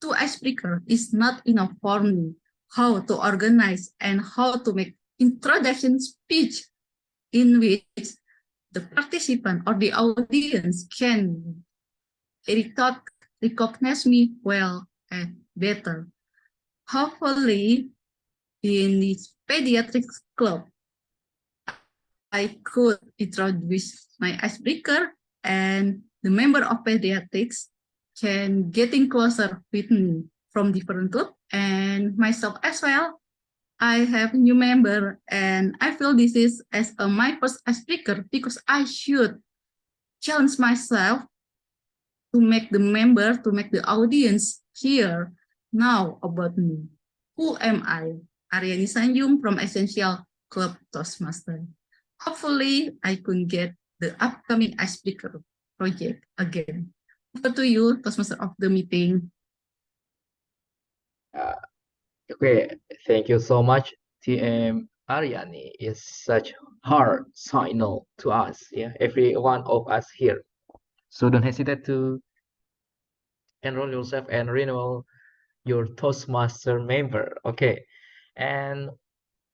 two icebreaker is not enough for me. How to organize and how to make introduction speech in which the participant or the audience can recognize me well and better. Hopefully, in this pediatric club, I could introduce my icebreaker, and the member of pediatrics can getting closer with me from different group, and myself as well. I have new member, and I feel this is as my first icebreaker, because I should challenge myself to make the member, to make the audience hear now about me. Who am I? Aryani Sanjung from Essential Club Toastmaster. Hopefully, I could get the upcoming icebreaker project again. Over to you, Toastmaster of the meeting. Okay, thank you so much, TM Aryani. It's such hard signal to us, yeah, every one of us here. So don't hesitate to enroll yourself and renew your Toastmaster member. Okay, and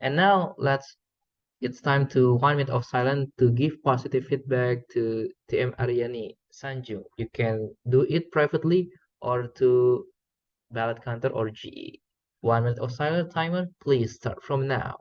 now it's time to 1 minute of silence to give positive feedback to TM Aryani Sanju. You can do it privately or to ballot counter or GE. 1 minute of silent timer, please start from now.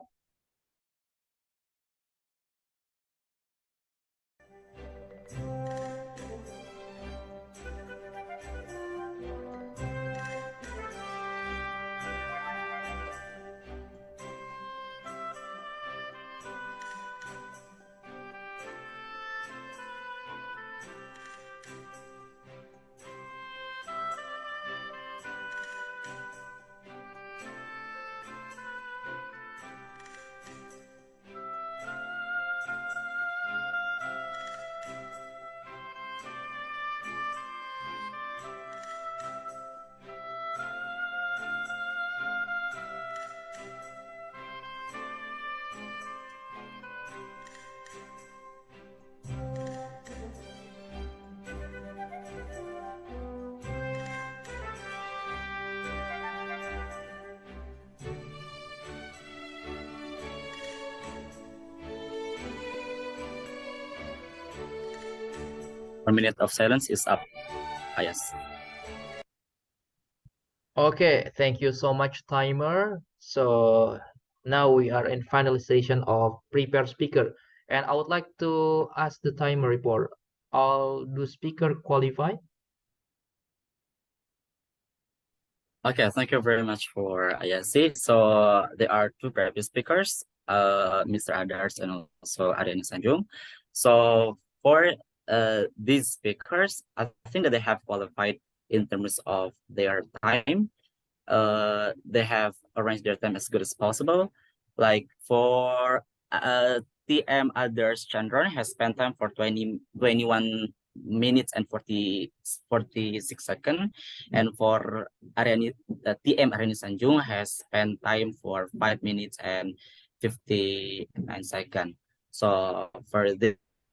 1 minute of silence is up. Yes. Okay, thank you so much, timer. So now we are in finalization of prepare speaker, and I would like to ask the timer report. All do speaker qualify? Okay, thank you very much for Ayasi. So there are two previous speakers, Mr. Adars and also Ariani Sanjung. So for these speakers, I think that they have qualified in terms of their time. They have arranged their time as good as possible. Like for TM Adars Chandran has spent time for 21 minutes and 46 seconds, and for TM Ariani Sanjung has spent time for 5 minutes and 59 seconds. So for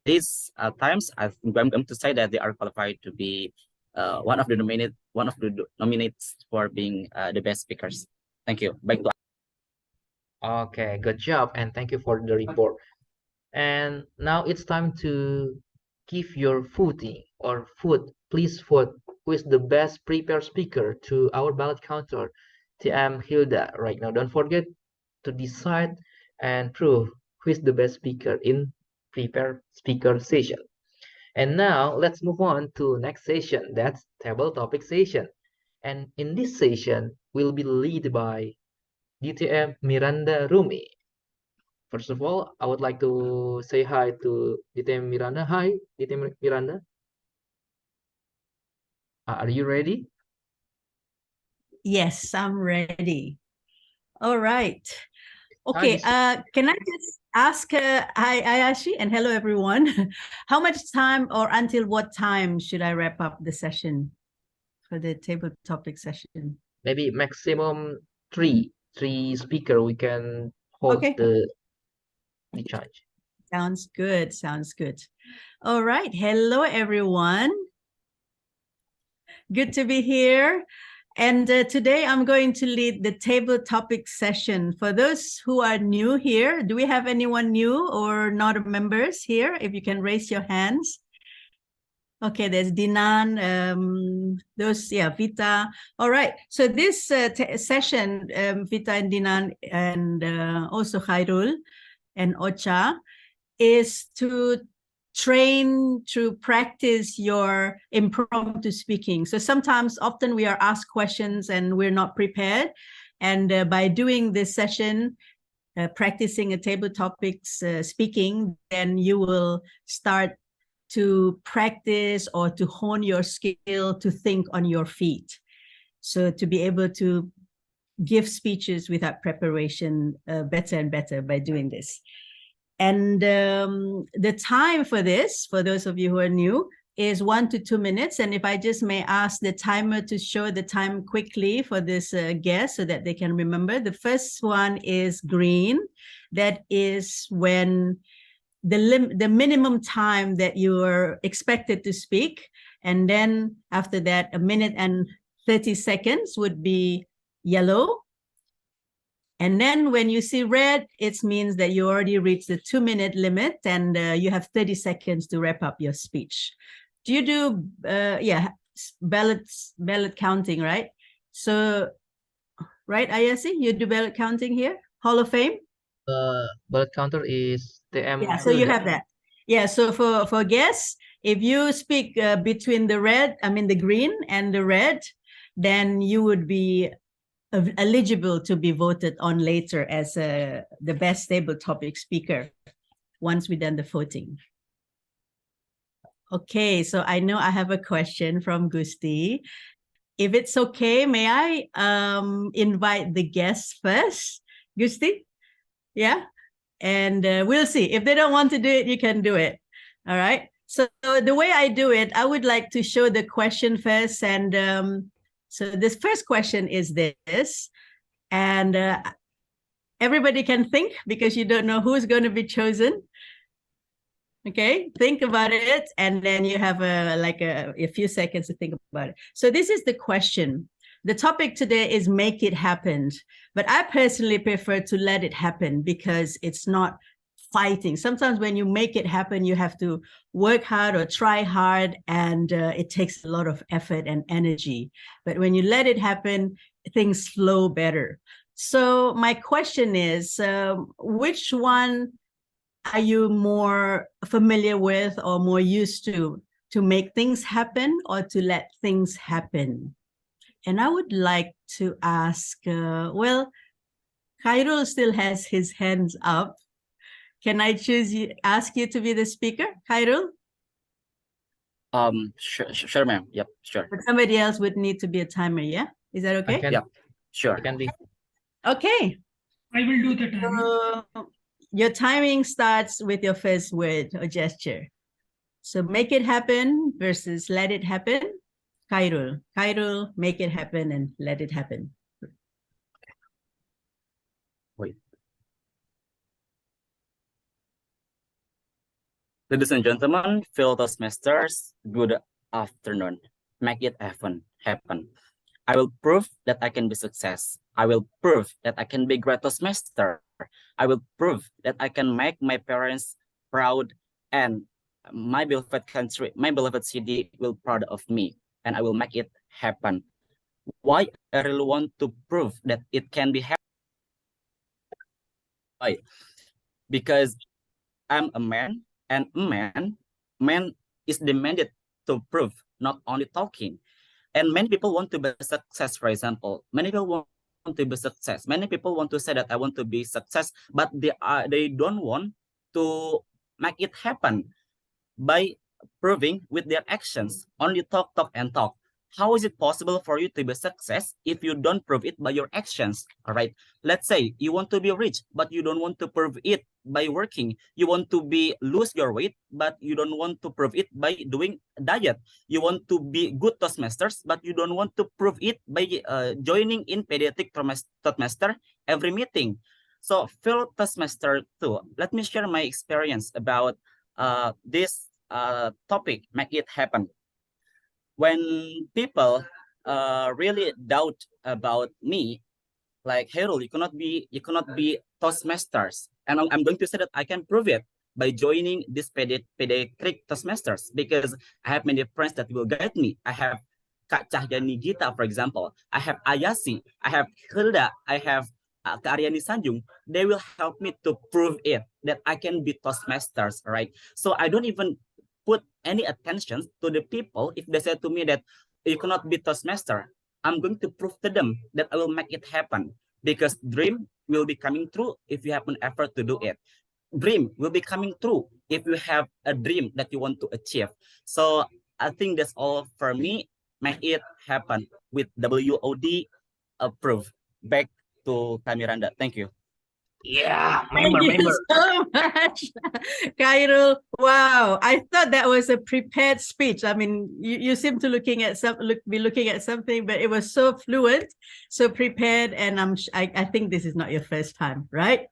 these times, I'm going to say that they are qualified to be one of the nominates for being the best speakers. Thank you. Back to Okay, good job, and thank you for the report. And now it's time to give your voting or vote. Please vote who is the best prepared speaker to our ballot counter, TM Hilda. Right now, don't forget to decide and prove who is the best speaker in prepared speaker session. And now let's move on to next session. That's table topic session. And in this session, will be led by DTM Miranda Rumi. First of all, I would like to say hi to DTM Miranda. Hi, DTM Miranda. Are you ready? Yes, I'm ready. All right. Hi, Okay, can I just ask, hi Ayashi, and hello everyone. How much time or until what time should I wrap up the session for the table topic session? maybe maximum three speaker we can hold Okay. the charge. Sounds good, sounds good. All right, hello everyone. Good to be here. And today I'm going to lead the table topic session. For those who are new here, do we have anyone new or not members here? If you can raise your hands. Okay, there's Dinan, Vita. All right, so this session, Vita and Dinan and also Khairul and Ocha, is to train to practice your impromptu speaking. So often we are asked questions and we're not prepared. And by doing this session, practicing a table topics speaking, then you will start to practice or to hone your skill to think on your feet. So to be able to give speeches without preparation better and better by doing this. And the time for this, for those of you who are new, is 1 to 2 minutes. And if I just may ask the timer to show the time quickly for this guest so that they can remember. The first one is green. That is when the minimum time that you are expected to speak. And then after that, 1 minute and 30 seconds would be yellow. And then when you see red, it means that you already reached the 2-minute limit and you have 30 seconds to wrap up your speech. Do you do, ballot counting, right? So, right, Ayasi, you do ballot counting here? Hall of Fame? Ballot counter is TM. Yeah, so you have that. Yeah, so for guests, if you speak between the green and the red, then you would be eligible to be voted on later as the best table topic speaker once we've done the voting. Okay, so I know I have a question from Gusti. If it's okay, may I invite the guests first? Gusti? Yeah? And we'll see. If they don't want to do it, you can do it. All right? So the way I do it, I would like to show the question first. And so this first question is this. And everybody can think because you don't know who's going to be chosen. Okay, think about it. And then you have a few seconds to think about it. So this is the question. The topic today is make it happen. But I personally prefer to let it happen because it's not fighting. Sometimes when you make it happen, you have to work hard or try hard, and it takes a lot of effort and energy. But when you let it happen, things flow better. So my question is, which one are you more familiar with or more used to make things happen or to let things happen? And I would like to ask, well, Khairul still has his hands up. Can I ask you to be the speaker, Khairul? Sure, ma'am. Yep, sure. But somebody else would need to be a timer, yeah? Is that okay? Yep, sure. I can be. Okay. I will do the timing. Your timing starts with your first word or gesture. So make it happen versus let it happen. Khairul. Khairul, make it happen and let it happen. Wait. Ladies and gentlemen, fellow Toastmasters, good afternoon. Make it happen. I will prove that I can be success. I will prove that I can be great Toastmaster. I will prove that I can make my parents proud, and my beloved country, my beloved city will proud of me, and I will make it happen. Why I really want to prove that it can be happen? Why? Because I'm a man, and man is demanded to prove, not only talking. And many people want to be success, for example. Many people want to be success. Many people want to say that I want to be success, but they don't want to make it happen by proving with their actions. Only talk, and talk. How is it possible for you to be success if you don't prove it by your actions? All right. Let's say you want to be rich, but you don't want to prove it by working. You want to lose your weight, but you don't want to prove it by doing diet. You want to be good Toastmasters, but you don't want to prove it by joining in Pediatric Toastmaster every meeting. So fellow Toastmaster too, let me share my experience about this topic, make it happen. When people really doubt about me, like, Harold, you cannot be Toastmasters, and I'm going to say that I can prove it by joining this Pediatric Toastmasters, because I have many friends that will guide me. I have Kak Cahyani Gita, for example. I have Ayasi, I have Hilda, I have Kak Aryani Sanjung. They will help me to prove it that I can be Toastmasters, right? So I don't even put any attention to the people if they say to me that you cannot be Toastmaster. I'm going to prove to them that I will make it happen, because dream will be coming true if you have an effort to do it. Dream will be coming true if you have a dream that you want to achieve. So I think that's all for me. Make it happen with WOD approved. Back to Tamiranda. Thank you. Yeah, Thank you so much, Khairul. Wow, I thought that was a prepared speech. I mean, you seem to be looking at something, but it was so fluent, so prepared, and I think this is not your first time, right?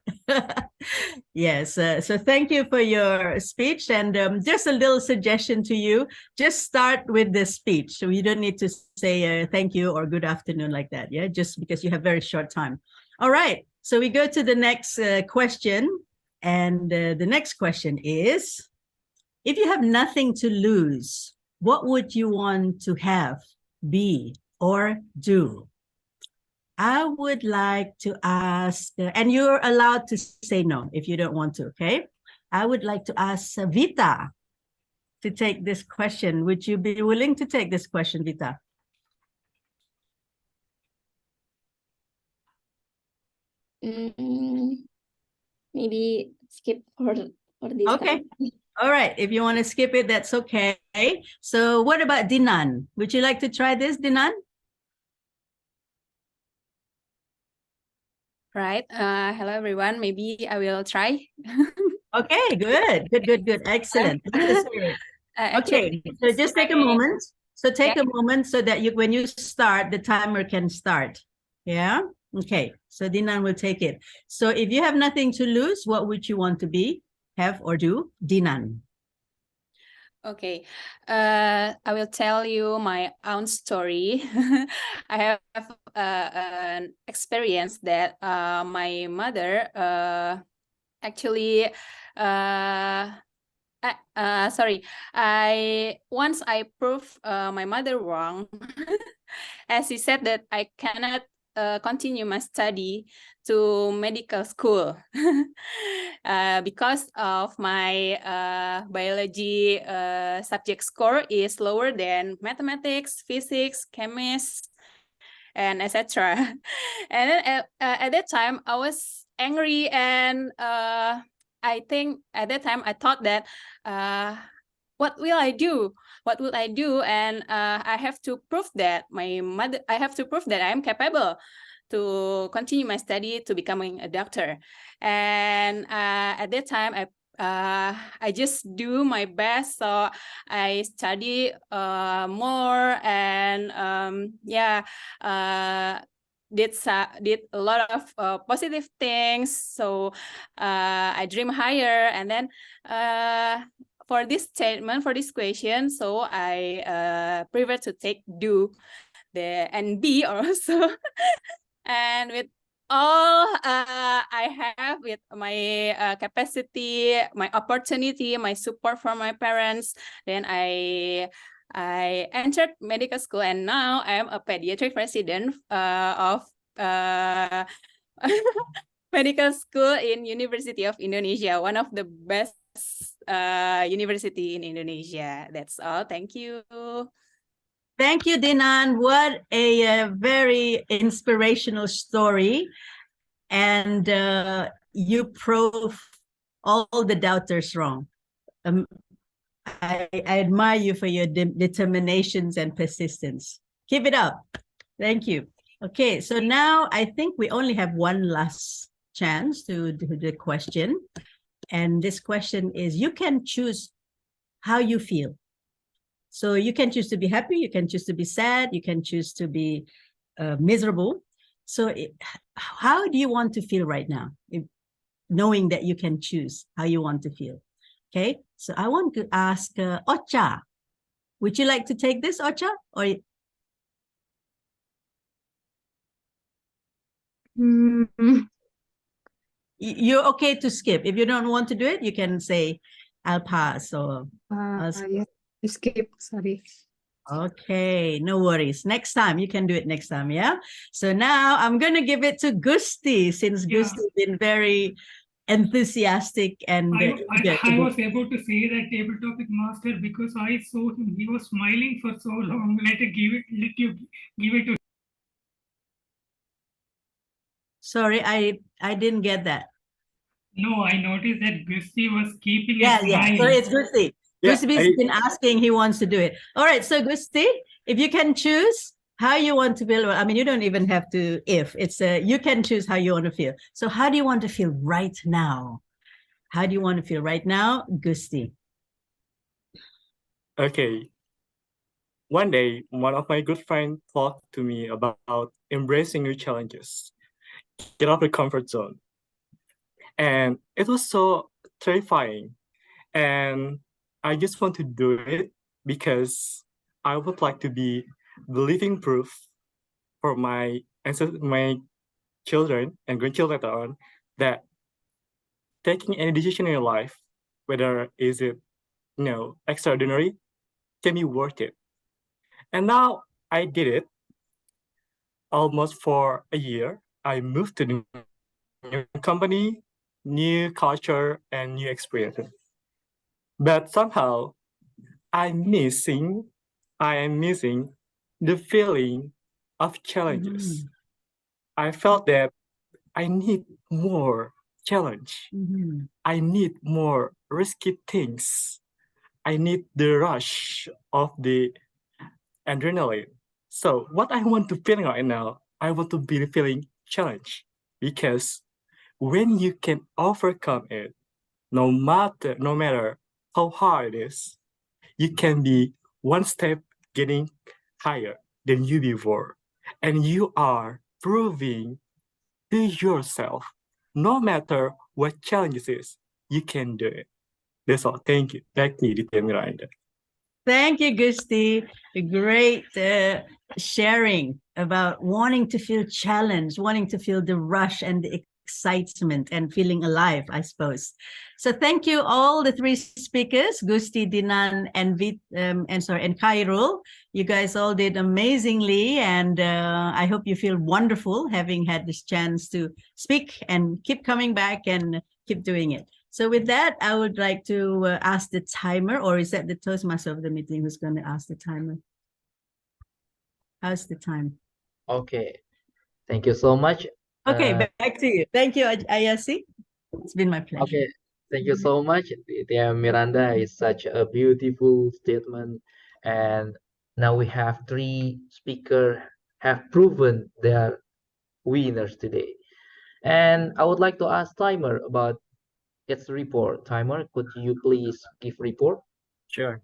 Yes. So thank you for your speech, and just a little suggestion to you: just start with the speech. So you don't need to say thank you or good afternoon like that. Yeah, just because you have very short time. All right. So we go to the next question, and the next question is, if you have nothing to lose, what would you want to have, be, or do? I would like to ask, and you're allowed to say no if you don't want to, okay? I would like to ask Vita to take this question. Would you be willing to take this question, Vita? Maybe skip for this Okay. time. All right. If you want to skip it, that's okay. So what about Dinan? Would you like to try this, Dinan? Right. Hello, everyone. Maybe I will try. Okay, good. Excellent. Okay, Actually, so just take a moment. So take Yeah. a moment so that when you start, the timer can start. Yeah. Okay. So Dinan will take it. So if you have nothing to lose, what would you want to be, have, or do? Dinan. Okay. I will tell you my own story. I have an experience that my mother actually, sorry, once I proved my mother wrong, as she said that I cannot continue my study to medical school because of my biology subject score is lower than mathematics, physics, chemistry, and etc. And then at that time I was angry, and I think at that time I thought that what will I do? What will I do? And I have to prove that I have to prove that I am capable to continue my study to becoming a doctor. And at that time I just do my best, so I study more, and did a lot of positive things. So I dream higher, and then for this statement, for this question, so I prefer to take do the and B also. And with all I have, with my capacity, my opportunity, my support from my parents, then I entered medical school, and now I am a pediatric resident of medical school in University of Indonesia, one of the best university in Indonesia. That's all. Thank you. Thank you, Dinan. What a very inspirational story. And you prove all the doubters wrong. I admire you for your determinations and persistence. Keep it up. Thank you. Okay, so now I think we only have one last chance to do the question. And this question is, you can choose how you feel. So you can choose to be happy, you can choose to be sad, you can choose to be miserable. So how do you want to feel right now? Knowing that you can choose how you want to feel. Okay, so I want to ask Ocha. Would you like to take this, Ocha? Or you're okay to skip. If you don't want to do it, you can say, I'll pass. Or I'll Yeah, skip, sorry. Okay, no worries. Next time, you can do it next time, yeah? So now I'm going to give it to Gusti, since Gusti's been very enthusiastic and I was able to say that table topic master because I saw him. He was smiling for so long. Let you give it to. Sorry, I didn't get that. No, I noticed that Gusti was keeping a Yeah. smile. So it's Gusti. Yeah, Gusti's been asking, he wants to do it. All right, so Gusti, if you can choose how you want to feel, I mean, you don't even have to it's you can choose how you want to feel. So how do you want to feel right now? How do you want to feel right now, Gusti? Okay. One day, one of my good friends talked to me about embracing new challenges, get out of the comfort zone. And it was so terrifying. And I just want to do it because I would like to be the living proof for my children and grandchildren later on that taking any decision in your life, whether is it extraordinary, can be worth it. And now I did it almost for a year. I moved to new company, new culture, and new experiences. But somehow I am missing the feeling of challenges. I felt that I need more challenge. I need more risky things. I need the rush of the adrenaline. So what I want to feel right now, I want to be feeling challenge, because when you can overcome it, no matter how hard it is, you can be one step getting higher than you before. And you are proving to yourself, no matter what challenges is, you can do it. That's all. Thank you. Back to you, Ditya Miranda. Thank you, Gusti. A great sharing about wanting to feel challenged, wanting to feel the rush and the excitement and feeling alive, I suppose. So thank you all the three speakers, Gusti, Dinan, and Khairul. You guys all did amazingly, and I hope you feel wonderful having had this chance to speak, and keep coming back and keep doing it. So with that, I would like to ask the timer, or is that the Toastmaster of the meeting who's going to ask the timer? How's the time? Okay, thank you so much. Okay, back to you. Thank you, Ayasi. It's been my pleasure. Okay, thank you so much. Tia Miranda is such a beautiful statement. And now we have three speakers have proven they are winners today. And I would like to ask Timer about its report. Timer, could you please give report? Sure.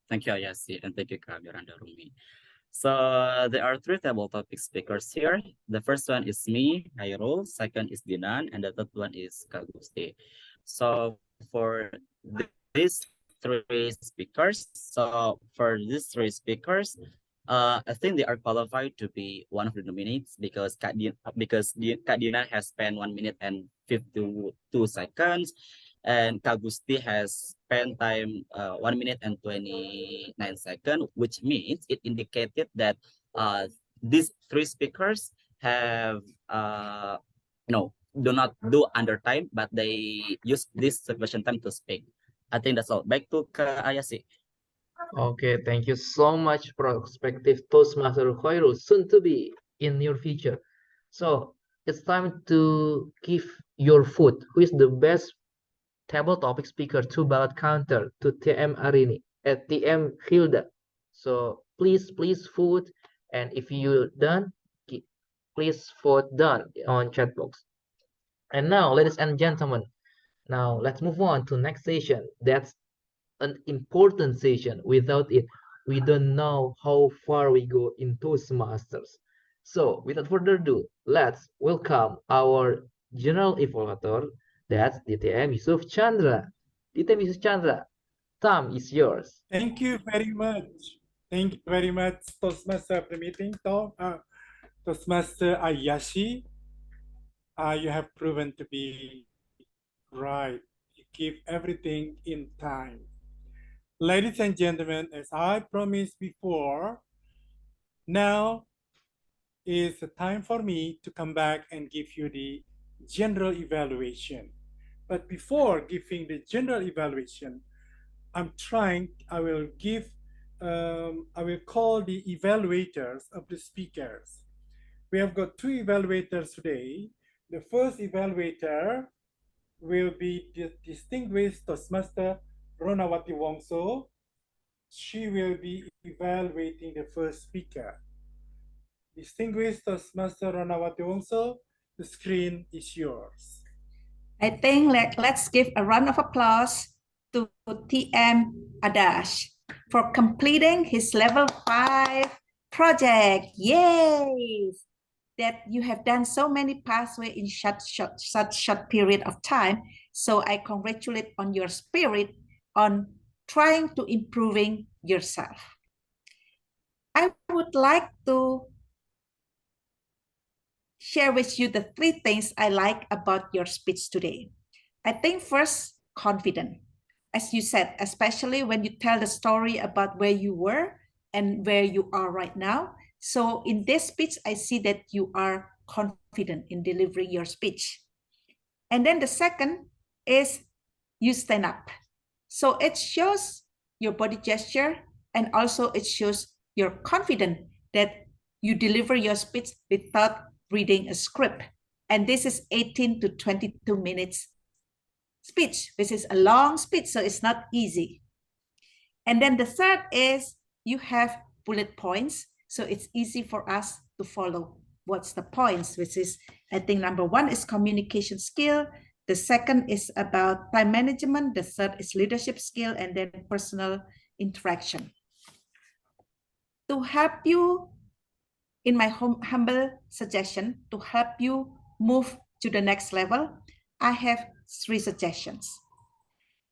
Thank you, Ayasi, and thank you, Kak Miranda Rumi. So there are three table topic speakers here. The first one is me, Khairul. Second is Dinan, and the third one is Kak Gusti. So for these three speakers, I think they are qualified to be one of the nominates because Kak Dinan has spent 1 minute and 52 seconds. And Kak Gusti has spent time 1 minute and 29 seconds, which means it indicated that these three speakers have do not do under time, but they use this sufficient time to speak. I think that's all. Back to Ayasi. Okay, thank you so much, prospective Toastmaster Khairul, soon to be in your future. So it's time to give your vote. Who is the best table topic speaker to ballot counter to TM Arini at TM Hilda? So please vote, and if you done, please vote done on chat box. And now, ladies and gentlemen, now let's move on to next session. That's an important session. Without it, we don't know how far we go in Toastmasters. So without further ado, let's welcome our general evaluator. That's DTM Yusuf Chandra. DTM Yusuf Chandra, time is yours. Thank you very much. Thank you very much, Toastmaster of the meeting, Toastmaster Ayashi. You have proven to be right. You give everything in time. Ladies and gentlemen, as I promised before, now is the time for me to come back and give you the general evaluation. But before giving the general evaluation, I will call the evaluators of the speakers. We have got two evaluators today. The first evaluator will be the distinguished Toastmaster Ronawati Wongso. She will be evaluating the first speaker. Distinguished Toastmaster Ronawati Wongso, the screen is yours. I think let's give a round of applause to TM Adash for completing his level 5 project. Yay! That you have done so many pathways in such short period of time. So I congratulate on your spirit on trying to improving yourself. I would like to share with you the 3 things I like about your speech today. I think first, confident. As you said, especially when you tell the story about where you were and where you are right now. So in this speech, I see that you are confident in delivering your speech. And then the second is you stand up. So it shows your body gesture, and also it shows you're confident that you deliver your speech without reading a script. And this is 18 to 22 minutes speech, which is a long speech, so it's not easy. And then the third is you have bullet points, so it's easy for us to follow what's the points, which is, I think number 1 is communication skill, the second is about time management, the third is leadership skill, and then personal interaction. To help you, in my humble suggestion, to help you move to the next level, I have 3 suggestions.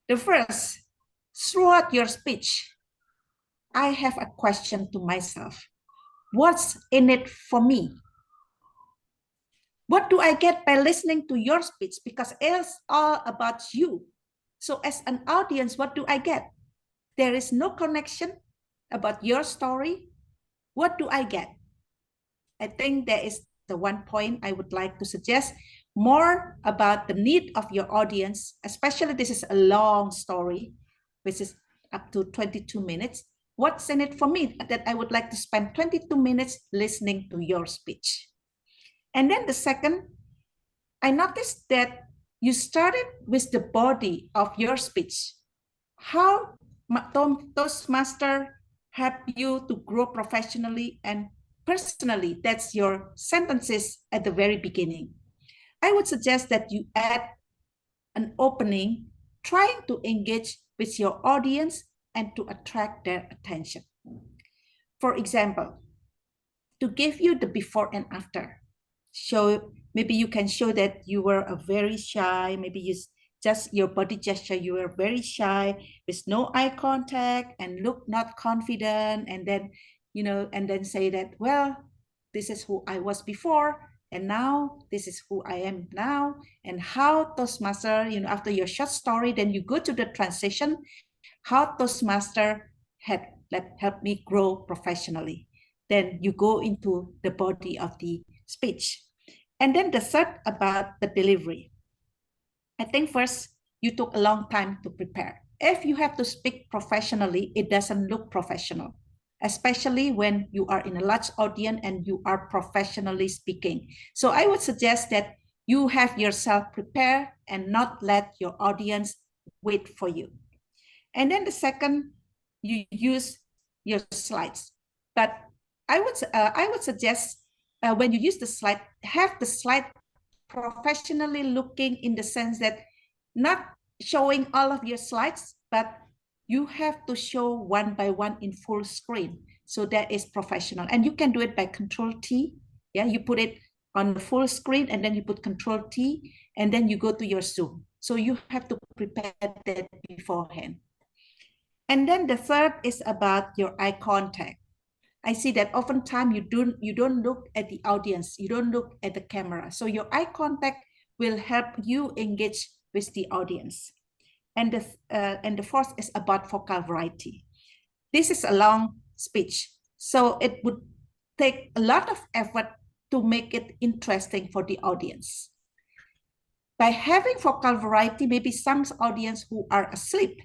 The first, throughout your speech, I have a question to myself. What's in it for me? What do I get by listening to your speech? Because it's all about you. So as an audience, what do I get? There is no connection about your story. What do I get? I think that is the one point I would like to suggest, more about the need of your audience, especially this is a long story, which is up to 22 minutes. What's in it for me that I would like to spend 22 minutes listening to your speech? And then the second, I noticed that you started with the body of your speech. How Toastmaster help you to grow professionally and personally? That's your sentences at the very beginning. I would suggest that you add an opening, trying to engage with your audience and to attract their attention. For example, to give you the before and after. Show, maybe you can show that you were a very shy, maybe you just your body gesture, you were very shy with no eye contact and look not confident, and then, you know, and then say that, well, this is who I was before, and now this is who I am now, and how Toastmaster, you know, after your short story, then you go to the transition, how Toastmaster had helped me grow professionally. Then you go into the body of the speech. And then the third about the delivery. I think first, you took a long time to prepare. If you have to speak professionally, it doesn't look professional, especially when you are in a large audience and you are professionally speaking. So I would suggest that you have yourself prepare and not let your audience wait for you. And then the second, you use your slides. But I would suggest when you use the slide, have the slide professionally looking, in the sense that not showing all of your slides, but you have to show one by one in full screen. So that is professional. And you can do it by Control T. Yeah, you put it on the full screen and then you put Control T and then you go to your Zoom. So you have to prepare that beforehand. And then the third is about your eye contact. I see that oftentimes you don't look at the audience, you don't look at the camera. So your eye contact will help you engage with the audience. And the fourth is about vocal variety. This is a long speech, so it would take a lot of effort to make it interesting for the audience. By having vocal variety, maybe some audience who are asleep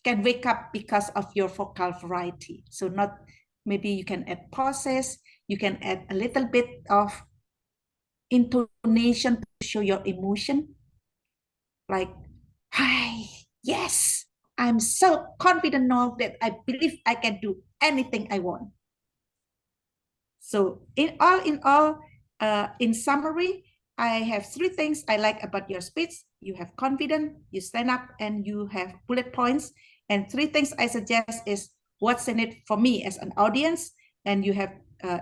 can wake up because of your vocal variety. So not, maybe you can add pauses, you can add a little bit of intonation to show your emotion. Like, hi, yes, I'm so confident now that I believe I can do anything I want. So in all, in summary, I have three things I like about your speech. You have confidence, you stand up, and you have bullet points. And three things I suggest is what's in it for me as an audience. And you have,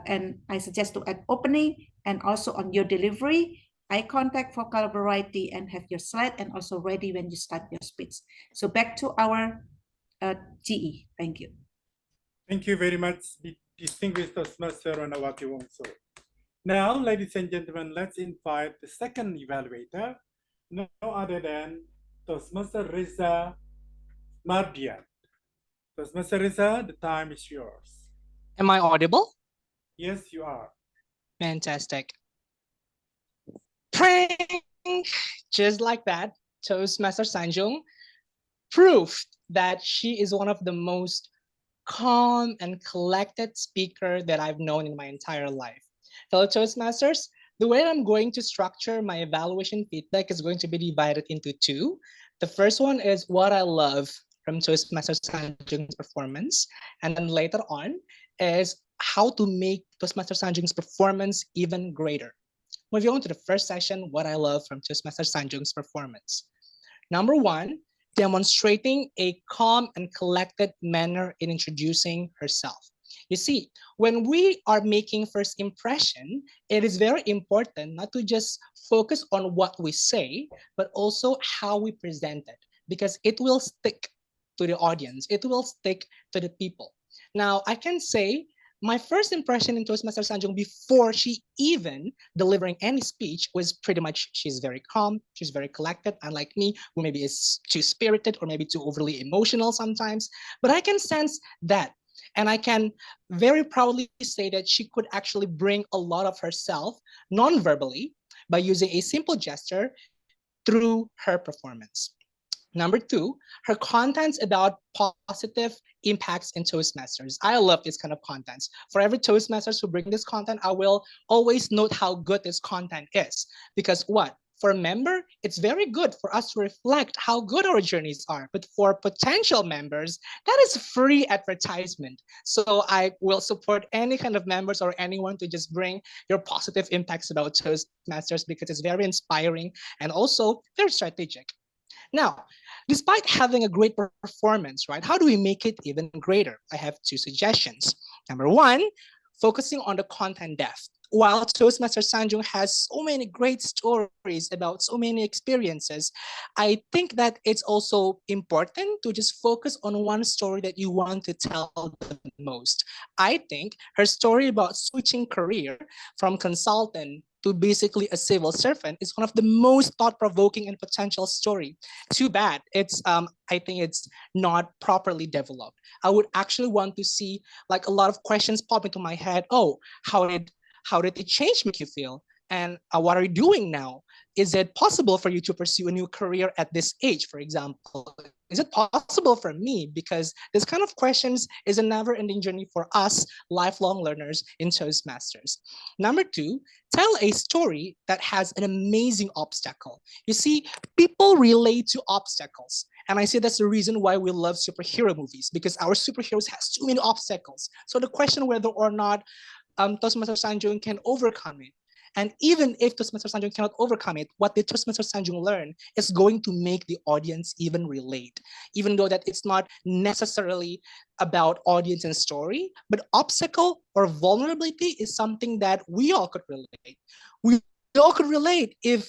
and I suggest to add opening and also on your delivery, eye contact, vocal variety, and have your slide and also ready when you start your speech. So back to our GE. Thank you. Thank you very much, distinguished Toastmaster Ranawati Wongso. Now, ladies and gentlemen, let's invite the second evaluator, no other than Toastmaster Reza Mardian. Toastmaster Reza, the time is yours. Am I audible? Yes, you are. Fantastic. Prank! Just like that, Toastmaster Sanjung proved that she is one of the most calm and collected speaker that I've known in my entire life. Fellow Toastmasters, the way I'm going to structure my evaluation feedback is going to be divided into two. The first one is what I love from Toastmaster Sanjung's performance. And then later on is how to make Toastmaster Sanjung's performance even greater. Moving on to the first session, what I love from Toastmaster Sanjung's performance. Number one, demonstrating a calm and collected manner in introducing herself. You see, when we are making first impression, it is very important not to just focus on what we say, but also how we present it, because it will stick to the audience. It will stick to the people. Now, I can say my first impression in Toastmaster Sanjung before she even delivering any speech was pretty much she's very calm, she's very collected, unlike me, who maybe is too spirited or maybe too overly emotional sometimes. But I can sense that. And I can very proudly say that she could actually bring a lot of herself non-verbally by using a simple gesture through her performance. Number two, her contents about positive impacts in Toastmasters. I love this kind of contents. For every Toastmasters who bring this content, I will always note how good this content is. Because what? For a member, it's very good for us to reflect how good our journeys are. But for potential members, that is free advertisement. So I will support any kind of members or anyone to just bring your positive impacts about Toastmasters because it's very inspiring and also very strategic. Now, despite having a great performance, right, how do we make it even greater? I have two suggestions. Number one, focusing on the content depth. While Toastmaster Sanjung has so many great stories about so many experiences, I think that it's also important to just focus on one story that you want to tell the most. I think her story about switching career from consultant to basically a civil servant is one of the most thought-provoking and potential story. Too bad it's I think it's not properly developed. I would actually want to see like a lot of questions pop into my head. Oh, how did the change make you feel? And what are you doing now? Is it possible for you to pursue a new career at this age, for example? Is it possible for me? Because this kind of questions is a never-ending journey for us lifelong learners in Toastmasters. Number two, tell a story that has an amazing obstacle. You see, people relate to obstacles. And I say that's the reason why we love superhero movies, because our superheroes has too many obstacles. So the question whether or not Toastmaster Sanjung can overcome it. And even if Toastmaster Sanjung cannot overcome it, what did Toastmaster Sanjung learn is going to make the audience even relate, even though that it's not necessarily about audience and story, but obstacle or vulnerability is something that we all could relate. We all could relate if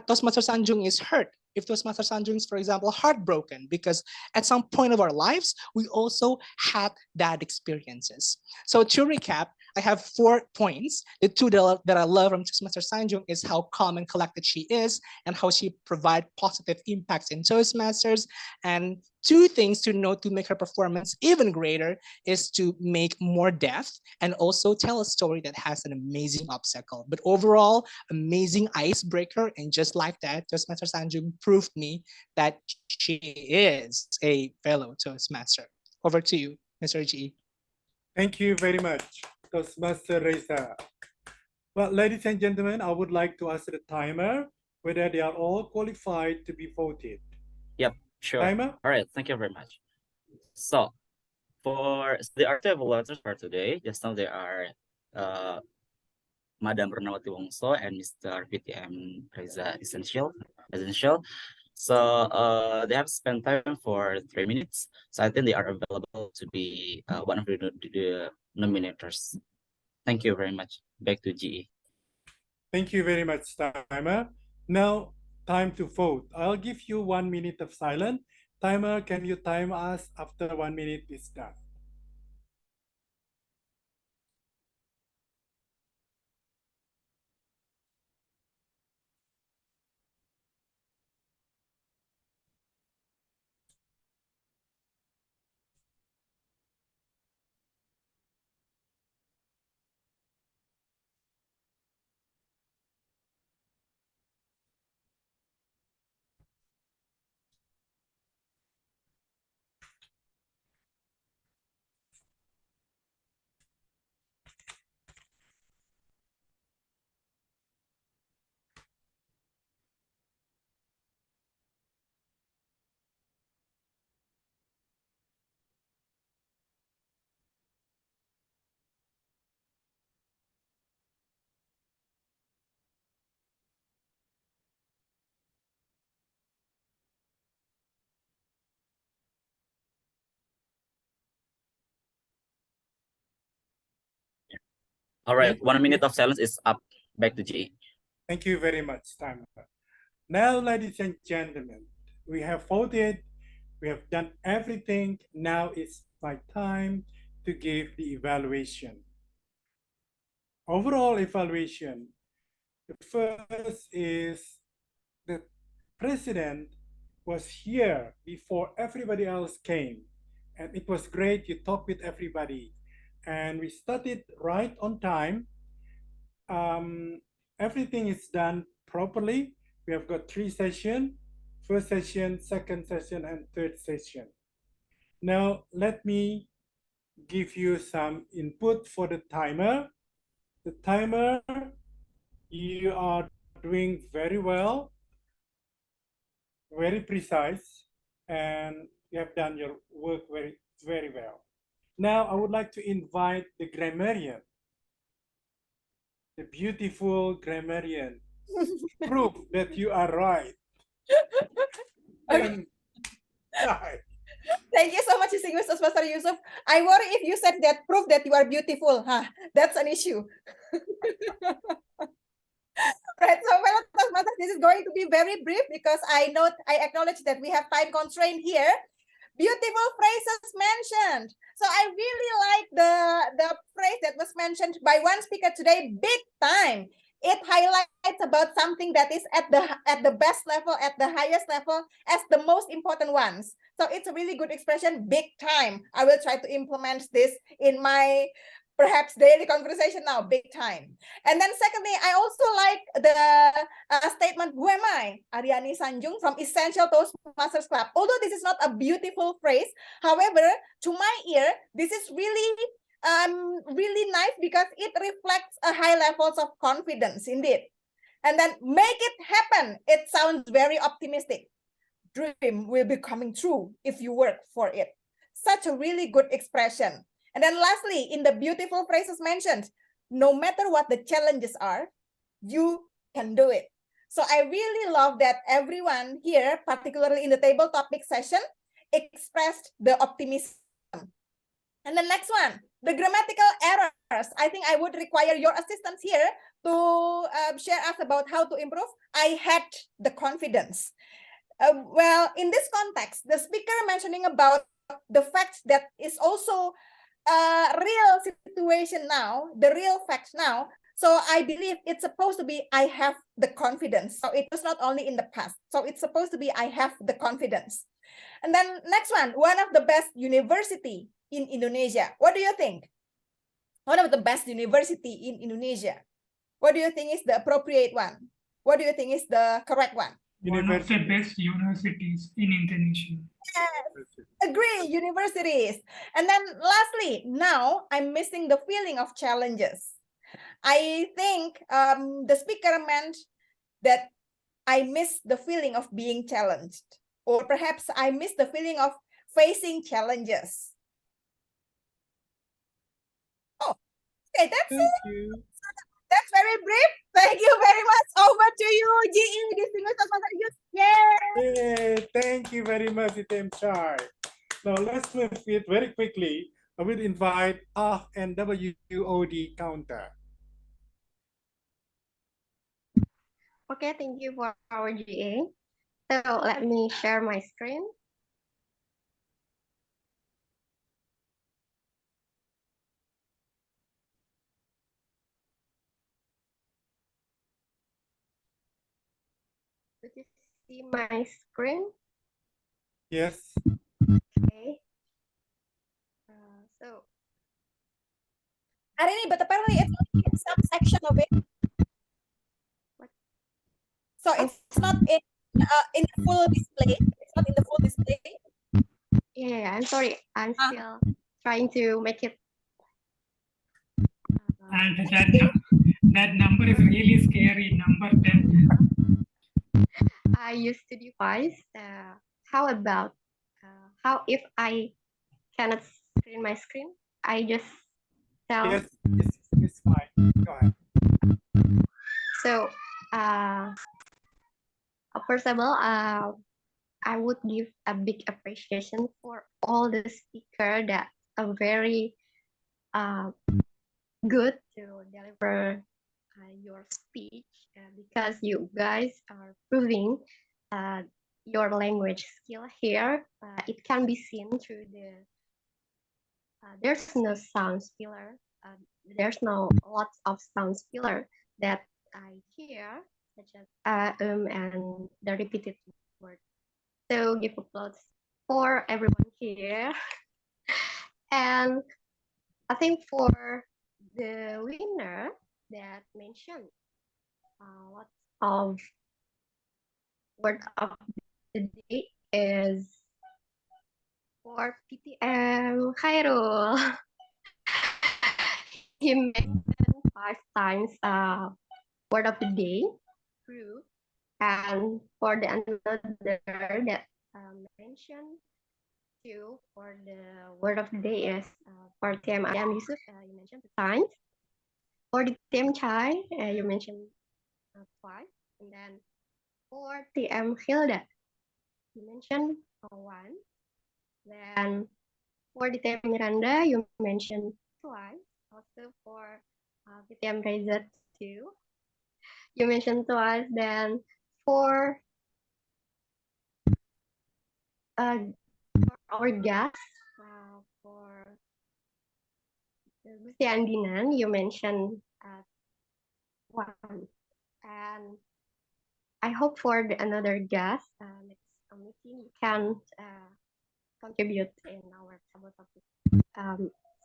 Toastmaster Sanjung is hurt, if Toastmaster Sanjung is, for example, heartbroken, because at some point of our lives, we also had that experiences. So to recap, I have 4 points. The two that I love from Toastmaster Sanjung is how calm and collected she is and how she provides positive impacts in Toastmasters. And 2 things to note to make her performance even greater is to make more depth and also tell a story that has an amazing obstacle. But overall, amazing icebreaker. And just like that, Toastmaster Sanjung proved me that she is a fellow Toastmaster. Over to you, Mr. G. Thank you very much, Toastmaster Reza. Well, ladies and gentlemen, I would like to ask the timer whether they are all qualified to be voted. Yep, sure. Timer? All right, thank you very much. So, there are 2 evaluators for today. Just now there are Madam Ronawati Wongso and Mr. VTM Reza Essential. So they have spent time for 3 minutes. So I think they are available to be one of the nominators. Thank you very much. Back to GE. Thank you very much, timer. Now, time to vote. I'll give you 1 minute of silence. Timer, can you time us after 1 minute is done? All right, 1 minute of silence is up. Back to GE. Thank you very much, timer. Now, ladies and gentlemen, we have voted, we have done everything. Now it's my time to give the evaluation. overall evaluation. The first is the president was here before everybody else came, and it was great. You talked with everybody, and we started right on time. Everything is done properly. We have got 3 sessions: first session, second session, and third session. Now let me give you some input for the timer. The timer, you are doing very well, very precise, and you have done your work very, very well. Now I would like to invite the grammarian, the beautiful grammarian, prove that you are right. Okay. Thank you so much, distinguished Toastmaster Yusuf. I worry if you said that proof that you are beautiful. Huh? That's an issue. Right, so fellow Toastmasters, this is going to be very brief because I acknowledge that we have time constraint here. Beautiful phrases mentioned. So I really like the phrase that was mentioned by one speaker today, big time. It highlights about something that is at the best level, at the highest level, as the most important ones. So it's a really good expression, big time. I will try to implement this in my perhaps daily conversation now, big time. And then secondly, I also like the statement, who am I? Ariani Sanjung from Essential Toastmasters Club. Although this is not a beautiful phrase, however, to my ear, this is really nice because it reflects a high levels of confidence indeed. And then make it happen. It sounds very optimistic. Dream will be coming true if you work for it. Such a really good expression. And then lastly, in the beautiful phrases mentioned, no matter what the challenges are, you can do it. So I really love that everyone here, particularly in the table topic session, expressed the optimism. And the next one, the grammatical errors. I think I would require your assistance here to share us about how to improve. I had the confidence. Well, in this context, the speaker mentioning about the fact that is also a real situation now, the real fact now. So I believe it's supposed to be, I have the confidence. So it was not only in the past. So it's supposed to be, I have the confidence. And then next one of the best university in Indonesia. What do you think? One of the best university in Indonesia. What do you think is the appropriate one? What do you think is the correct one? One of the best universities in Indonesia. Yes, agree, universities. And then lastly, now I'm missing the feeling of challenges. I think the speaker meant that I miss the feeling of being challenged, or perhaps I miss the feeling of facing challenges. Oh, okay, that's it. That's very brief. Thank you very much. Over to you, GE, distinguished Toastmaster Yus. Yay! Thank you very much, Item Chai. Now let's move it very quickly. I will invite R and WOD counter. Okay, thank you for our GA. So let me share my screen. Did you see my screen? Yes. Okay. So. Arini, but apparently it's only in some section of it. So it's not in the full display. It's not in the full display. Yeah, I'm sorry. I'm still trying to make it. And that number is really scary, number 10. I used to devise. How about how if I cannot screen my screen? I just tell. Yes, it's fine. Go ahead. So, first of all, I would give a big appreciation for all the speakers that are very good to deliver your speech because you guys are proving your language skill here. It can be seen through the there's no sound filler there's no lots of sounds filler that I hear, such as and the repeated word. So give applause for everyone here. And I think for the winner that mentioned lots of word of the day is for PTM Khairul. He mentioned 5 times word of the day, true. And for the another that mentioned two for the word of the day is for TM Yusuf, you mentioned 2 times. For the TM Chai, you mentioned twice. And then for TM Hilda, you mentioned one. Then for the TM Miranda, you mentioned twice. Also for TM Reza too, you mentioned twice. Then for our guest, for Gusti Andinan, you mentioned one. And I hope for the another guest next meeting you can contribute in our topic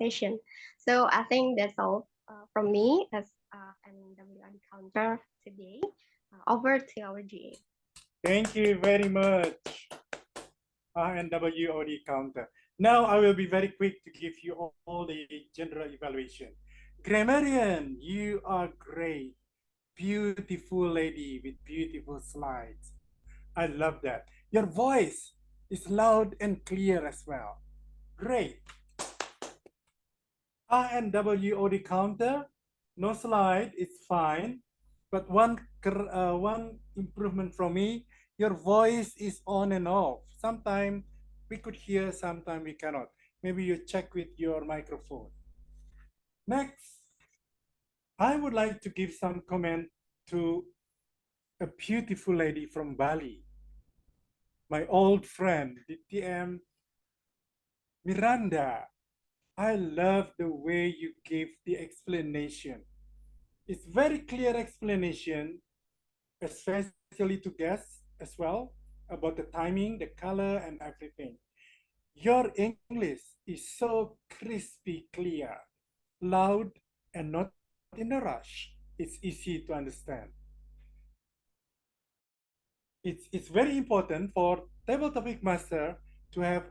session. So I think that's all from me as an WRD counter today. Over to our GA. Thank you very much, NWOD counter. Now I will be very quick to give you all the general evaluation. Grammarian, you are great. Beautiful lady with beautiful slides. I love that. Your voice is loud and clear as well. Great. RNWOD counter, no slide, it's fine. But one improvement from me, your voice is on and off. Sometimes we could hear, sometimes we cannot. Maybe you check with your microphone. Next, I would like to give some comment to a beautiful lady from Bali, my old friend, DTM Miranda. I love the way you give the explanation. It's very clear explanation, especially to guests as well, about the timing, the color, and everything. Your English is so crispy clear, loud, and not in a rush. It's easy to understand. It's very important for table topic master to have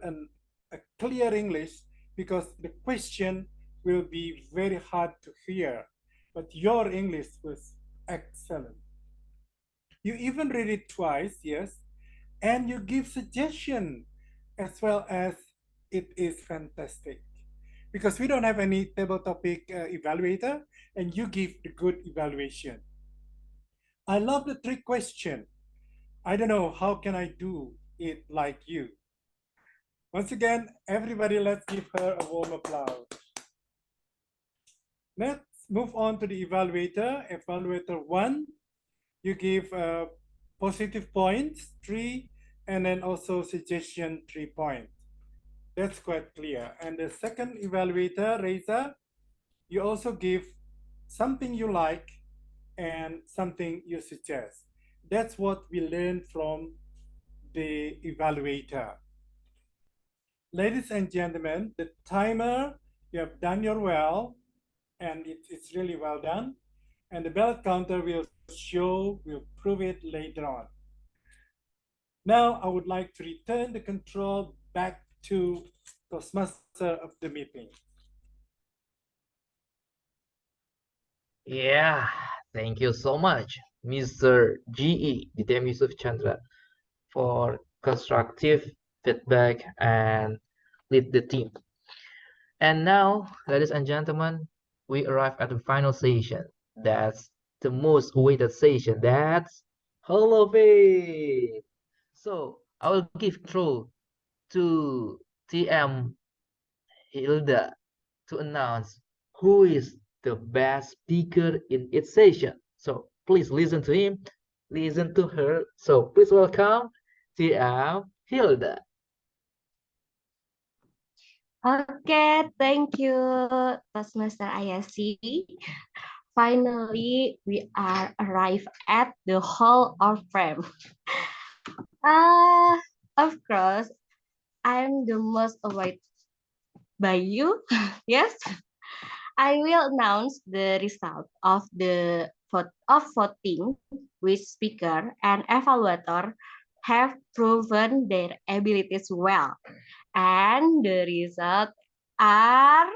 a clear English, because the question will be very hard to hear, but your English was excellent. You even read it twice, yes, and you give suggestion as well, as it is fantastic, because we don't have any table topic evaluator, and you give the good evaluation. I love the trick question. I don't know, how can I do it like you? Once again, everybody, let's give her a warm applause. Let's move on to the evaluator. Evaluator 1, you give positive points, 3, and then also suggestion, 3 points. That's quite clear. And the second evaluator, Reza, you also give something you like and something you suggest. That's what we learned from the evaluator. Ladies and gentlemen, the timer, you have done your well, and it's really well done. And the ballot counter will prove it later on. Now I would like to return the control back to Toastmaster of the meeting. Yeah, thank you so much, Mr. GE, DTM Yusuf Chandra, for constructive feedback and lead the team. And now, ladies and gentlemen, we arrive at the final session. That's the most awaited session. That's Hall of Fame. So I will give control to TM Hilda to announce who is the best speaker in each session. So please listen to him, listen to her. So please welcome TM Hilda. Okay, thank you, Toastmaster Ayasi. Finally, we are arrived at the Hall of Fame. Of course, I'm the most avoided by you. Yes, I will announce the result of the voting, which speaker and evaluator have proven their abilities well, and the result are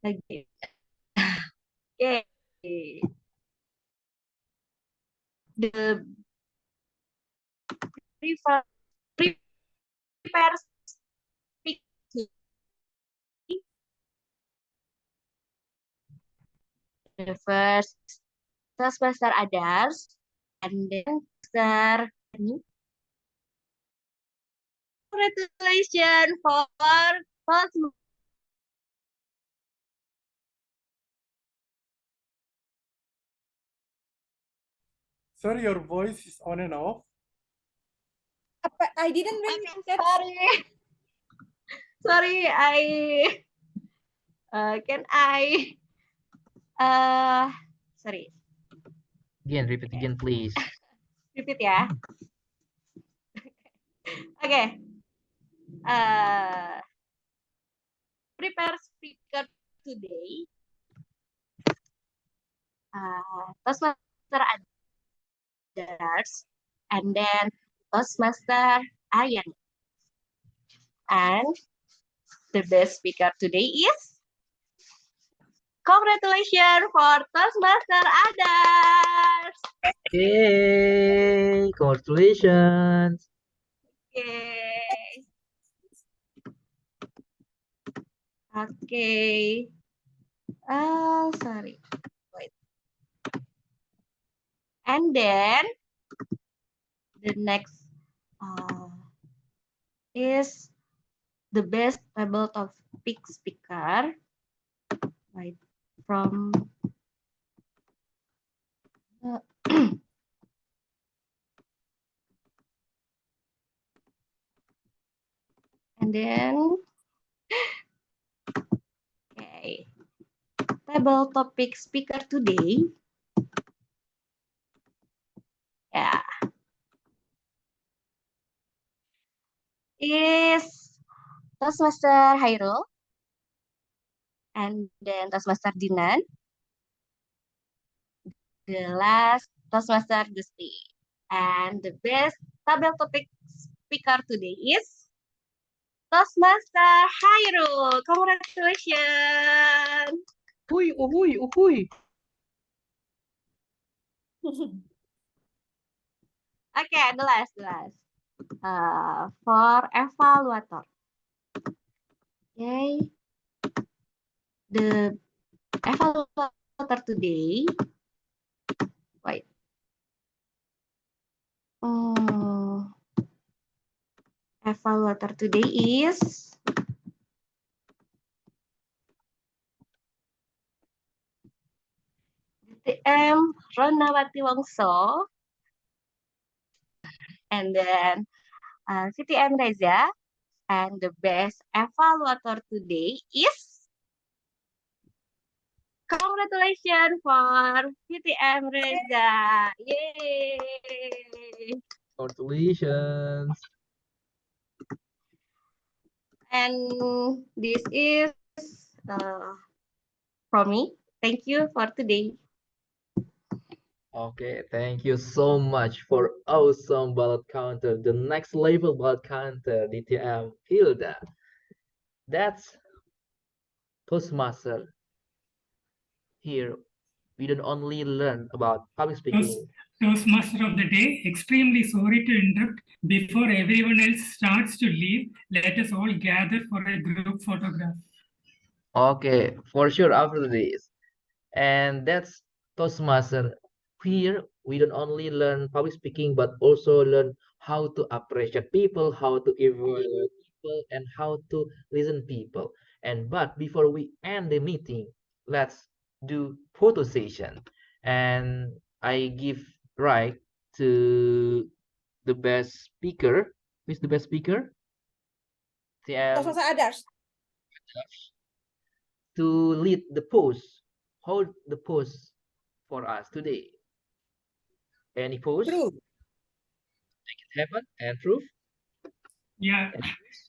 okay. Yay. The prefer prepare speak the first Toastmaster Adars, and then Master. Congratulations for Toastmaster. Sorry, your voice is on and off. I didn't really get. Sorry, can I sorry. Again, repeat again, please. Repeat ya. Okay. Prepare speaker today. Toastmaster Adars, and then Toastmaster Ayan. And the best speaker today is congratulations for Toastmaster Adars. Yay! Congratulations. Okay. Okay. Sorry. Wait. And then the next is the best tabletop speaker. Right. From and then okay. Table topic speaker today. Yeah. Is Toastmaster Hairul, and then Toastmaster Dinan, the last Toastmaster Gusti. And the best table topic speaker today is Toastmaster Hairul. Congratulations. Uhuy, uhuy, uhuy. Okay, the last. For evaluator. Okay. The evaluator today. Wait. Evaluator today is DTM Ronawati Wongso, and then VTM Reza, and the best evaluator today is congratulations for VTM Reza. Yay! Congratulations. And this is from me. Thank you for today. Okay, thank you so much for awesome ballot counter. The next level ballot counter, DTM Hilda. That's Toastmaster. Here, we don't only learn about public speaking. Toastmaster of the day, extremely sorry to interrupt. Before everyone else starts to leave, let us all gather for a group photograph. Okay, for sure after this. And that's Toastmaster. Here, we don't only learn public speaking, but also learn how to appreciate people, how to evaluate people, and how to listen people. But before we end the meeting, let's do photo session. And I give right to the best speaker. Who is the best speaker? Toastmaster others. To lead the pose, hold the pose for us today. Any pose? True. Make it happen and proof. Yeah,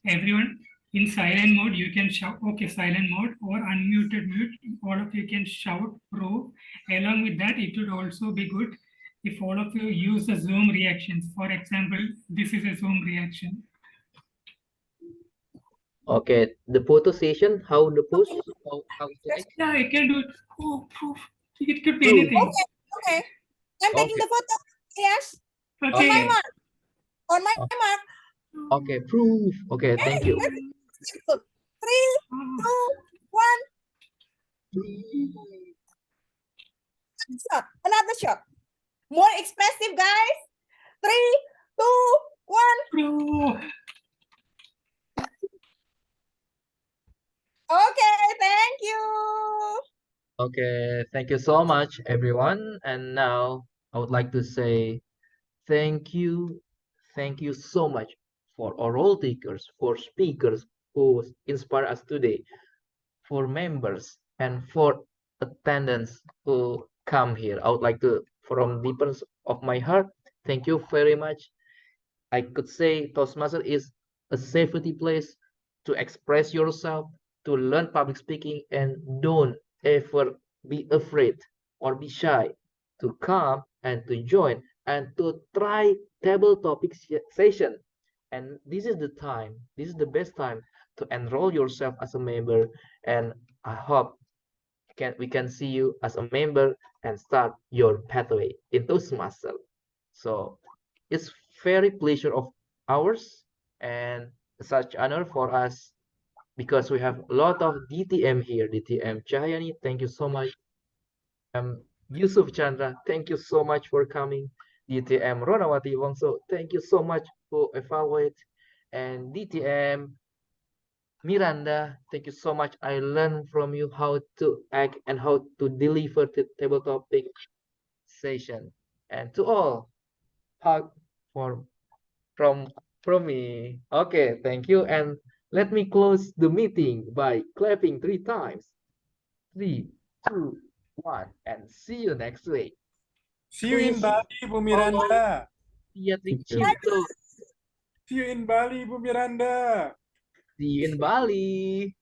everyone in silent mode, you can shout, okay, silent mode or unmuted mute. All of you can shout pro. Along with that, it would also be good if all of you use the Zoom reactions. For example, this is a Zoom reaction. Okay, the photo session, how the pose, how to act. Yeah, I can do it. Oh, proof. It could be Proof. anything. Okay. I'm taking the photo. Yes. On my Okay. mark. On my mark. Okay, proof. Okay, thank you. 3, 2, 1. Shot. Another shot. More expressive, guys. 3, 2, 1. Okay, thank you. Okay, thank you so much, everyone. And now I would like to say thank you so much for our role takers, for speakers who inspire us today, for members and for attendants who come here. I would like to, from the depths of my heart, thank you very much. I could say Toastmaster is a safety place to express yourself, to learn public speaking, and don't ever be afraid or be shy to come and to join and to try table topic session. And this is the time, this is the best time to enroll yourself as a member. And I hope we can see you as a member and start your pathway in Toastmaster. So it's very pleasure of ours and such honor for us because we have a lot of DTM here. DTM Chayani, thank you so much. Yusuf Chandra, thank you so much for coming. DTM Ronawati Wongso, thank you so much for evaluate. And DTM Miranda, thank you so much. I learned from you how to act and how to deliver the table topic session. And to all, hug from me. Okay, thank you. And let me close the meeting by clapping 3 times. 3, 2, 1, and see you next week. See you in Bali, Bu Miranda. Pediatric Cipto. See you in Bali, Bu Miranda. See you in Bali.